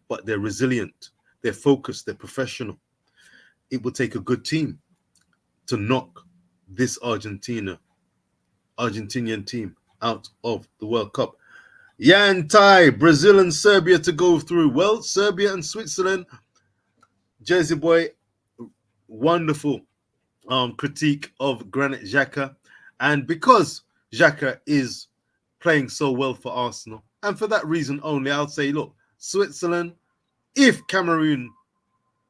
but they're resilient. They're focused. They're professional. It will take a good team to knock this Argentina Argentinian team out of the World Cup. Yan Tai, Brazil and Serbia to go through. Well, Serbia and Switzerland. Jersey Boy, wonderful critique of Granit Xhaka. And because Xhaka is playing so well for Arsenal, and for that reason only, I'll say, look, Switzerland, if Cameroon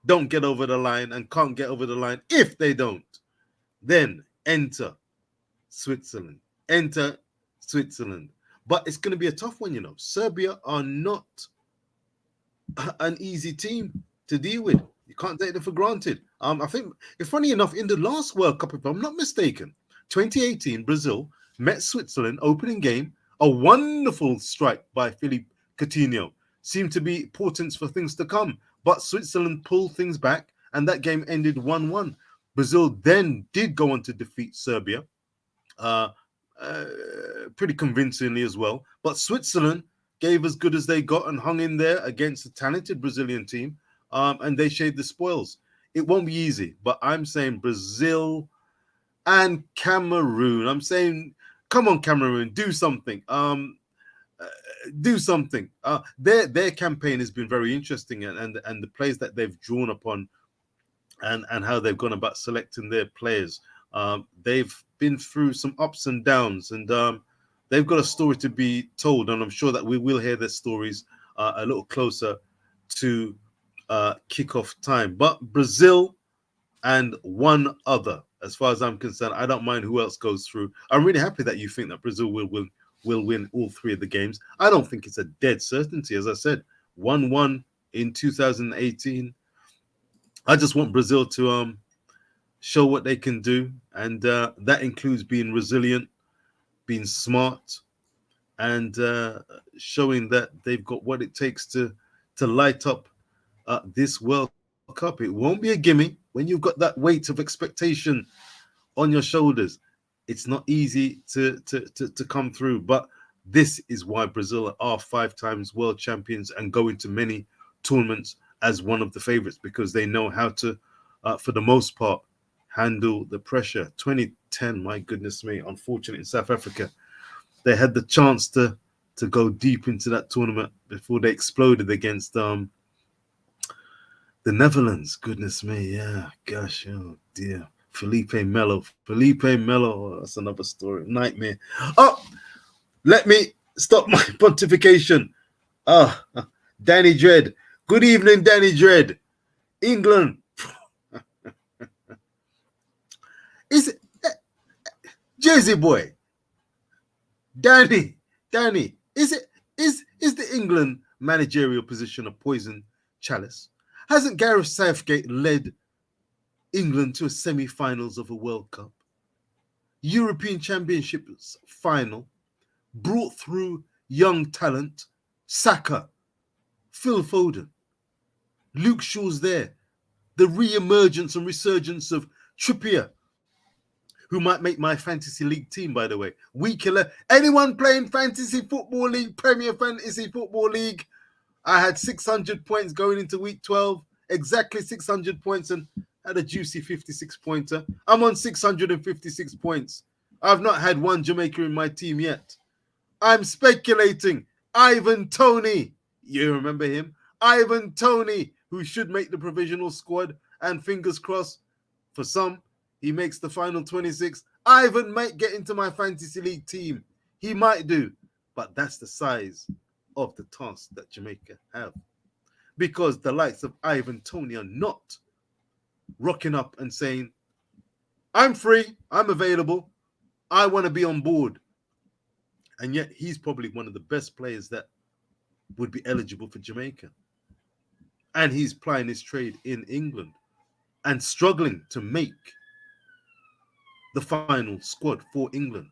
don't get over the line and can't get over the line, if they don't, then enter Switzerland. Enter Switzerland. But it's going to be a tough one, you know. Serbia are not an easy team to deal with. You can't take them for granted. I think, funny enough, in the last World Cup, if I'm not mistaken, 2018, Brazil met Switzerland, opening game, a wonderful strike by Philippe Coutinho. Seemed to be portents for things to come. But Switzerland pulled things back, and that game ended 1-1. Brazil then did go on to defeat Serbia pretty convincingly as well. But Switzerland gave as good as they got and hung in there against a talented Brazilian team, and they shared the spoils. It won't be easy, but I'm saying Brazil and Cameroon. I'm saying, come on, Cameroon, do something. Do something. Their campaign has been very interesting, and the players that they've drawn upon, and how they've gone about selecting their players. They've been through some ups and downs, and they've got a story to be told, and I'm sure that we will hear their stories a little closer to kickoff time. But Brazil and one other, as far as I'm concerned, I don't mind who else goes through. I'm really happy that you think that Brazil will win all three of the games. I don't think it's a dead certainty. As I said, 1-1 in 2018. I just want Brazil to show what they can do, and that includes being resilient, being smart, and showing that they've got what it takes to light up this World Cup. It won't be a gimme when you've got that weight of expectation on your shoulders. It's not easy to come through, but this is why Brazil are 5 times world champions and go into many tournaments as one of the favorites, because they know how to, for the most part, handle the pressure. 2010, my goodness me, unfortunately in South Africa, they had the chance to go deep into that tournament before they exploded against the Netherlands. Goodness me, yeah, gosh, oh dear. Felipe Melo, that's another story, nightmare. Oh, let me stop my pontification. Danny Dread. Good evening, Danny Dread. England. Is it Jersey Boy? Danny, is the England managerial position a poison chalice? Hasn't Gareth Southgate led England to a semi-finals of a World Cup, European Championships final, brought through young talent, Saka, Phil Foden, Luke Shaw's there, the re-emergence and resurgence of Trippier, who might make my fantasy league team, by the way. Week 11. Anyone playing fantasy football league, Premier Fantasy Football League? I had 600 points going into week 12, exactly 600 points, and had a juicy 56-pointer. I'm on 656 points. I've not had one Jamaica in my team yet. I'm speculating. Ivan Toney. You remember him? Ivan Toney, who should make the provisional squad, and fingers crossed for some, he makes the final 26. Ivan might get into my fantasy league team. He might do. But that's the size of the task that Jamaica have. Because the likes of Ivan Toney are not rocking up and saying, I'm free, I'm available, I want to be on board. And yet he's probably one of the best players that would be eligible for Jamaica. And he's plying his trade in England and struggling to make the final squad for England.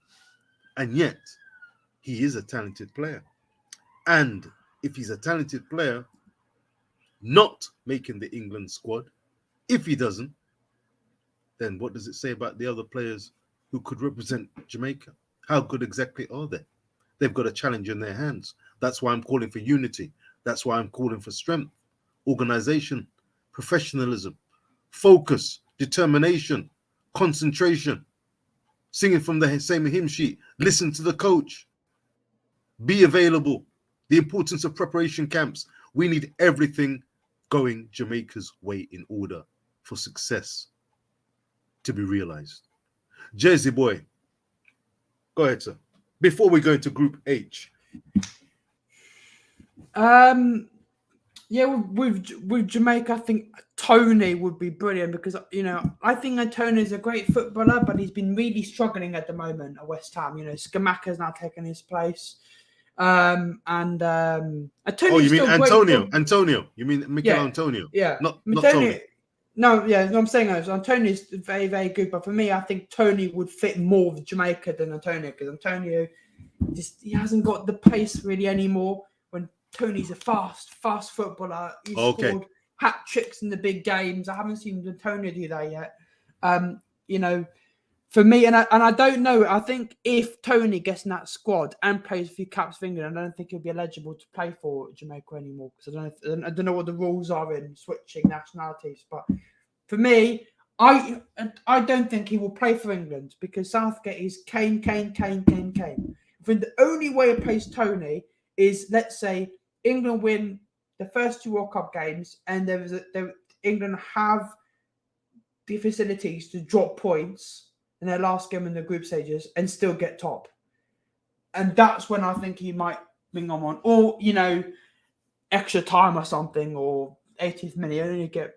And yet he is a talented player. And if he's a talented player, not making the England squad, if he doesn't, then what does it say about the other players who could represent Jamaica? How good exactly are they? They've got a challenge in their hands. That's why I'm calling for unity. That's why I'm calling for strength, organization, professionalism, focus, determination, concentration. singing from the same hymn sheet. Listen to the coach. Be available. The importance of preparation camps. We need everything going Jamaica's way in order for success to be realized. Jersey boy, go ahead, sir. Before we go into Group H. Yeah, with Jamaica, I think Tony would be brilliant because, you know, I think Tony is a great footballer, but he's been really struggling at the moment at West Ham. You know, Scamacca's now taken his place. Oh, you mean Antonio? Antonio. You mean Mikel Antonio? Yeah. Not Tony. No, yeah, I'm saying that. Antonio is very, very good, but for me, I think Tony would fit more with Jamaica than Antonio because Antonio he hasn't got the pace really anymore. When Tony's a fast footballer, he's scored hat tricks in the big games. I haven't seen Antonio do that yet. You know, for me, and I don't know. I think if Tony gets in that squad and plays a few caps for England, I don't think he'll be eligible to play for Jamaica anymore because I don't know what the rules are in switching nationalities. But for me, I don't think he will play for England because Southgate is Kane. I think the only way to place Tony is, let's say, England win the first 2 World Cup games and England have the facilities to drop points in their last game in the group stages and still get top. And that's when I think he might bring on one. Or, you know, extra time or something, or 80th minute. You only get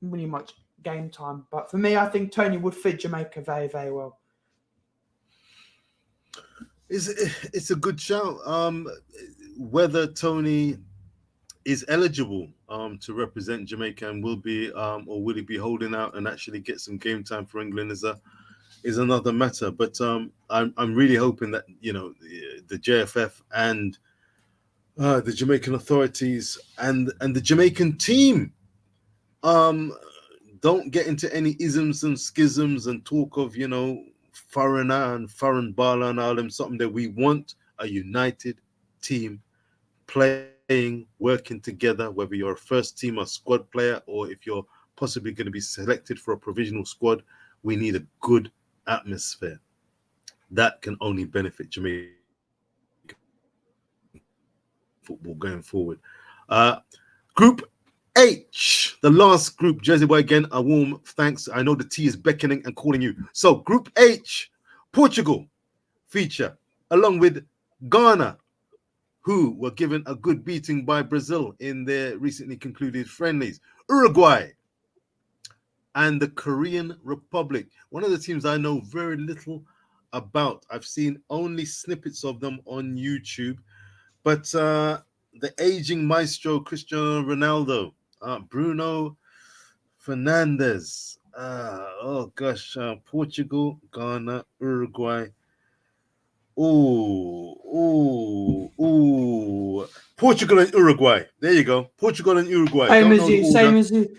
really much game time. But for me, I think Tony would fit Jamaica very, very well. It's a good shout. Whether Tony is eligible to represent Jamaica and will be or will he be holding out and actually get some game time for England is another matter. But I'm really hoping that, you know, the JFF and the Jamaican authorities and the Jamaican team don't get into any isms and schisms and talk of, you know, foreigner and foreign bala and all them. Something that we want a united team playing, working together, whether you're a first team or squad player, or if you're possibly going to be selected for a provisional squad. We need a good atmosphere. That can only benefit Jamaica football going forward. Group H, the last group. Jersey boy, again, a warm thanks. I know the T is beckoning and calling you. So Group H, Portugal feature along with Ghana, who were given a good beating by Brazil in their recently concluded friendlies, Uruguay, and the Korean Republic. One of the teams I know very little about. I've seen only snippets of them on YouTube, but the aging maestro Cristiano Ronaldo, Bruno Fernandes, Portugal, Ghana, Uruguay. Portugal and Uruguay. There you go. Portugal and Uruguay. Same as you.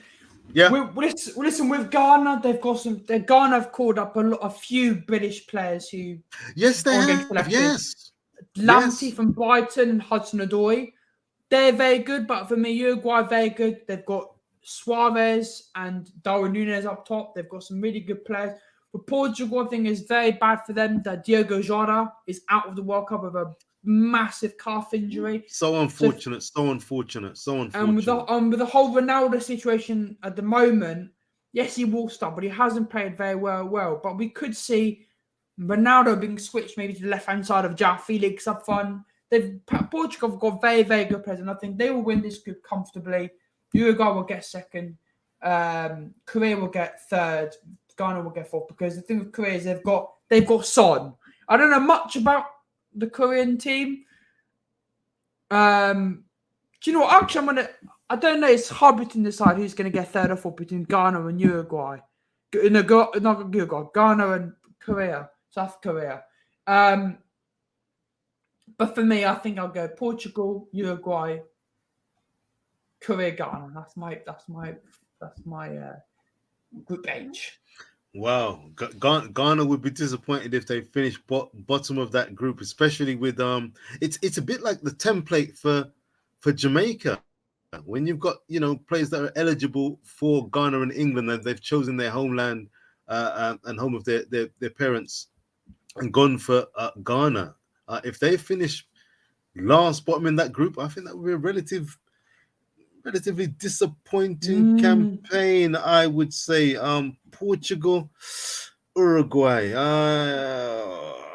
Yeah. Listen, with Ghana, they've got some. Ghana have called up a few British players who. Yes, they have. Yes. Lamptey from Brighton, Hudson-Odoi. They're very good, but for me, Uruguay very good. They've got Suarez and Darwin Núñez up top. They've got some really good players. But Portugal, I think, is very bad for them that Diogo Jota is out of the World Cup with a massive calf injury. So unfortunate. And with the whole Ronaldo situation at the moment, yes, he will start, but he hasn't played very well. But we could see Ronaldo being switched maybe to the left-hand side of João Felix up front. Portugal have got very, very good players, and I think they will win this group comfortably. Uruguay will get second. Korea will get third. Ghana will get fourth, because the thing with Korea is they've got Son. I don't know much about the Korean team. Do you know what? Actually, I don't know. It's hard to decide who's going to get third or fourth between Ghana and Uruguay. Not Uruguay. Ghana and Korea, South Korea. But for me, I think I'll go Portugal, Uruguay, Korea, Ghana. That's my group H. Wow, Ghana would be disappointed if they finish bottom of that group, especially with it's a bit like the template for Jamaica, when you've got, you know, players that are eligible for Ghana and England, and they've chosen their homeland and home of their parents and gone for Ghana. If they finish last bottom in that group, I think that would be a relatively disappointing campaign, I would say. Portugal, Uruguay.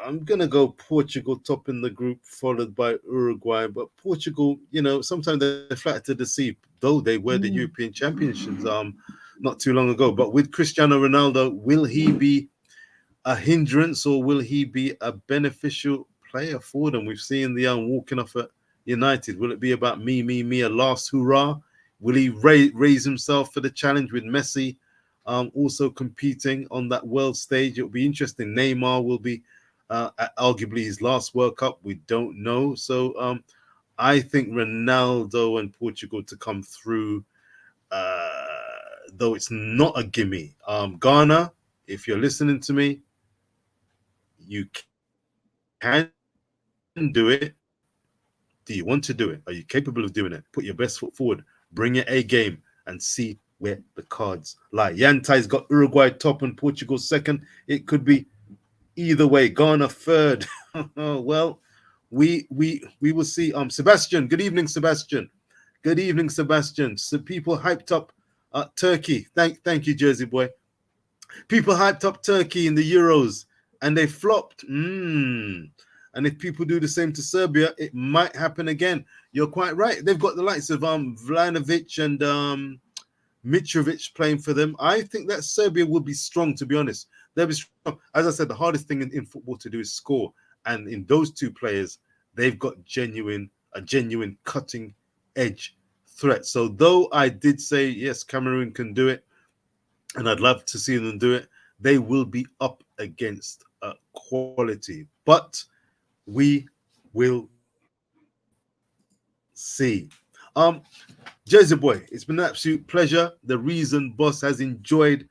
I'm gonna go Portugal top in the group, followed by Uruguay. But Portugal, you know, sometimes they flatter to deceive, though they were the European champions not too long ago. But with Cristiano Ronaldo, will he be a hindrance or will he be a beneficial player for them? We've seen the walking off at United. Will it be about me, a last hurrah? Will he raise himself for the challenge with Messi also competing on that world stage? It'll be interesting. Neymar will be at arguably his last World Cup. We don't know. So I think Ronaldo and Portugal to come through, though it's not a gimme. Ghana, if you're listening to me, you can do it. Do you want to do it? Are you capable of doing it? Put your best foot forward. Bring your A game and see where the cards lie. Yantai's got Uruguay top and Portugal second. It could be either way. Ghana third. Well, we will see. Sebastian, good evening, Sebastian. Good evening, Sebastian. So people hyped up Turkey. Thank you, Jersey boy. People hyped up Turkey in the Euros and they flopped. And if people do the same to Serbia, it might happen again. You're quite right. They've got the likes of Vlahovic and Mitrovic playing for them. I think that Serbia will be strong, to be honest. They'll be strong. As I said, the hardest thing in football to do is score. And in those two players, they've got a genuine cutting edge threat. So though I did say, yes, Cameroon can do it, and I'd love to see them do it, they will be up against quality. But we will see. Jersey boy, it's been an absolute pleasure. The Reason Boss has enjoyed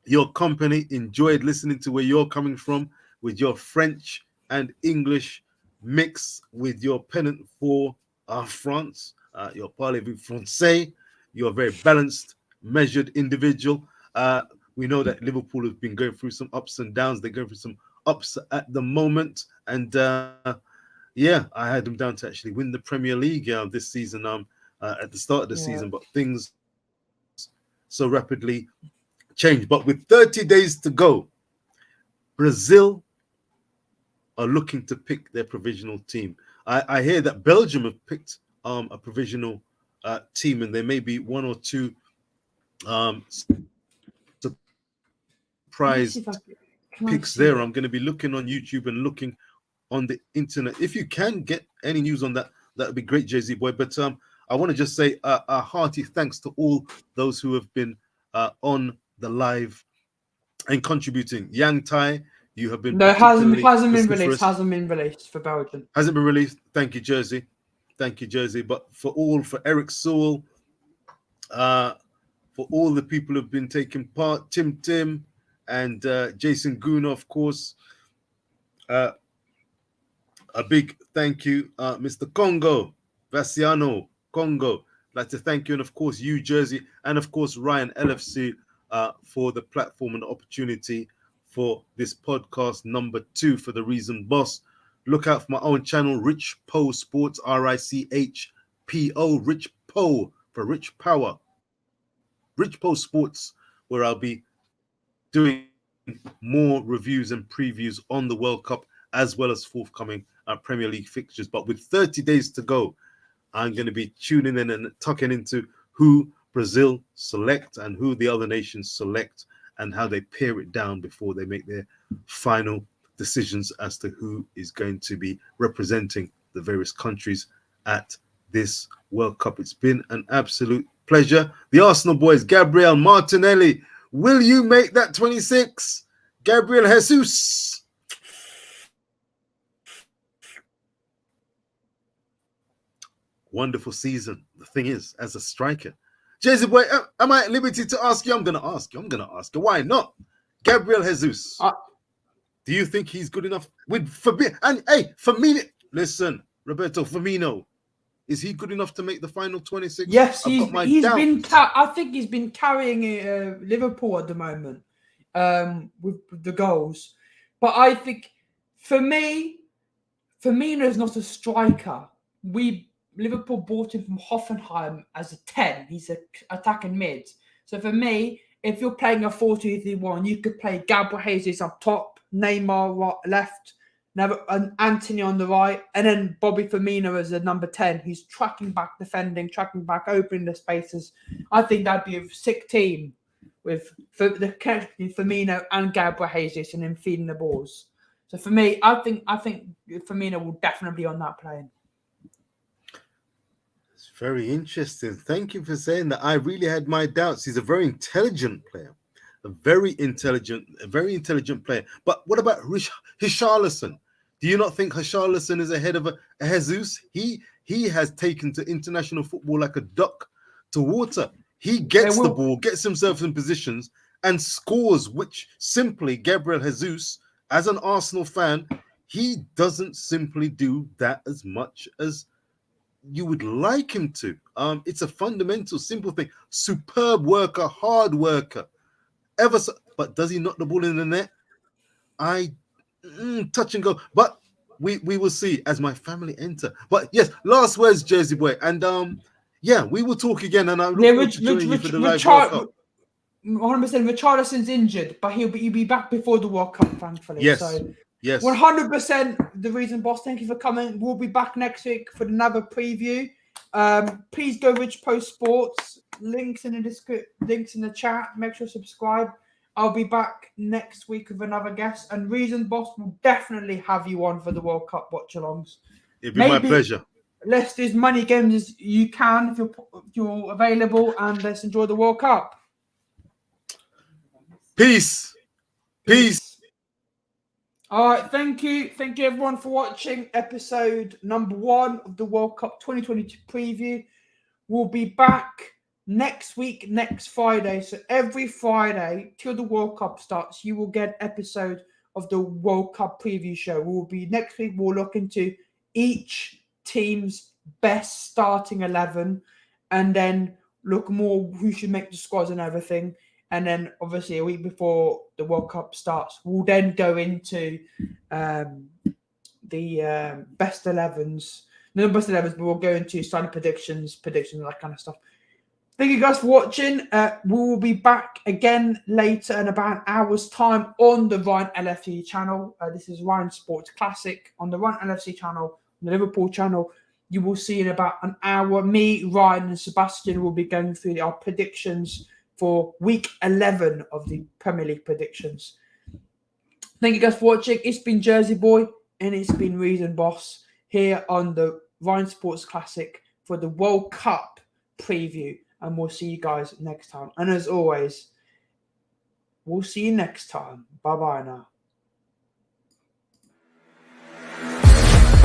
your company, enjoyed listening to where you're coming from with your French and English mix with your pennant for France, your parlez-vous français. You're a very balanced, measured individual. We know that Liverpool have been going through some ups and downs. They're going through some ups at the moment. And yeah, I had them down to actually win the Premier League this season at the start of the season. But things so rapidly change. But with 30 days to go, Brazil are looking to pick their provisional team. I hear that Belgium have picked a provisional team, and there may be one or two surprise picks there. I'm going to be looking on YouTube and looking on the internet. If you can get any news on that, that would be great, Jay-Z boy. But I want to just say a hearty thanks to all those who have been on the live and contributing. Yang Tai, you have been hasn't been released for Belgium. Hasn't been released. Thank you, Jersey. Thank you, Jersey. But for Eric Sewell, for all the people who've been taking part, Tim, and Jason Guna, of course. A big thank you, Mr. Congo, Vassiano, Congo. I'd like to thank you, and of course, you, Jersey, and of course, Ryan LFC for the platform and the opportunity for this podcast number 2 for The Reason Boss. Look out for my own channel, Rich Poe Sports, RICHPO, Rich Poe for Rich Power. Rich Poe Sports, where I'll be doing more reviews and previews on the World Cup as well as forthcoming Premier League fixtures. But with 30 days to go, I'm going to be tuning in and tucking into who Brazil select and who the other nations select and how they pare it down before they make their final decisions as to who is going to be representing the various countries at this World Cup. It's been an absolute pleasure. The Arsenal boys, Gabriel Martinelli, will you make that 26? Gabriel Jesus. Wonderful season. The thing is, as a striker, Jay-Z boy, am I at liberty to ask you? I'm going to ask you. Why not? Gabriel Jesus. Do you think he's good enough with Firmino? And hey, Firmino, listen, Roberto Firmino, is he good enough to make the final 26? Yes, I think he's been carrying Liverpool at the moment with the goals. But I think For me, Firmino's not a striker. Liverpool bought him from Hoffenheim as a 10. He's an attacking mid. So for me, if you're playing a 4-2-3-1, you could play Gabriel Jesus up top, Neymar right, left, and Anthony on the right, and then Bobby Firmino as a number 10. He's tracking back, defending, tracking back, opening the spaces. I think that'd be a sick team with the connection between Firmino and Gabriel Jesus and him feeding the balls. So for me, I think Firmino will definitely be on that plane. It's very interesting. Thank you for saying that. I really had my doubts. He's a very intelligent player. A very intelligent player. But what about Richarlison? Do you not think Richarlison is ahead of a Jesus? He has taken to international football like a duck to water. He gets the ball, gets himself in positions, and scores, which simply Gabriel Jesus, as an Arsenal fan, he doesn't simply do that as much as you would like him to. It's a fundamental, simple thing. Superb worker, hard worker. But does he knock the ball in the net? Touch and go. But we will see as my family enter. But yes, last words, Jersey boy. And yeah, we will talk again. And I look forward to joining you for the live World Cup. 100%. Richarlison's injured, but he'll be back before the World Cup, thankfully. Yes. So yes. 100%. The reason, boss. Thank you for coming. We'll be back next week for another preview. Please go Rich Post Sports. Links in the chat. Make sure to subscribe. I'll be back next week with another guest. And Reason Boss will definitely have you on for the World Cup watch-alongs. It'd be my pleasure. Let's do as many games as you can if you're available, and let's enjoy the World Cup. Peace. All right, thank you everyone for watching episode number 1 of the World Cup 2022 preview. We'll be back next week, next Friday. So every Friday till the World Cup starts, you will get an episode of the World Cup preview show. Next week, we'll look into each team's best starting 11, and then look more who should make the squads and everything. And then, obviously, a week before the World Cup starts, we'll then go into the best 11s. Not best 11s, but we'll go into starting predictions, that kind of stuff. Thank you guys for watching. We will be back again later in about an hour's time on the Ryan LFC channel. This is Ryan Sports Classic on the Ryan LFC channel, the Liverpool channel. You will see in about an hour, me, Ryan, and Sebastian will be going through our predictions for week 11 of the Premier League predictions. Thank you guys for watching. It's been Jersey Boy and it's been Reason Boss here on the Ryan Sports Classic for the World Cup preview. And we'll see you guys next time. And as always, we'll see you next time. Bye-bye now.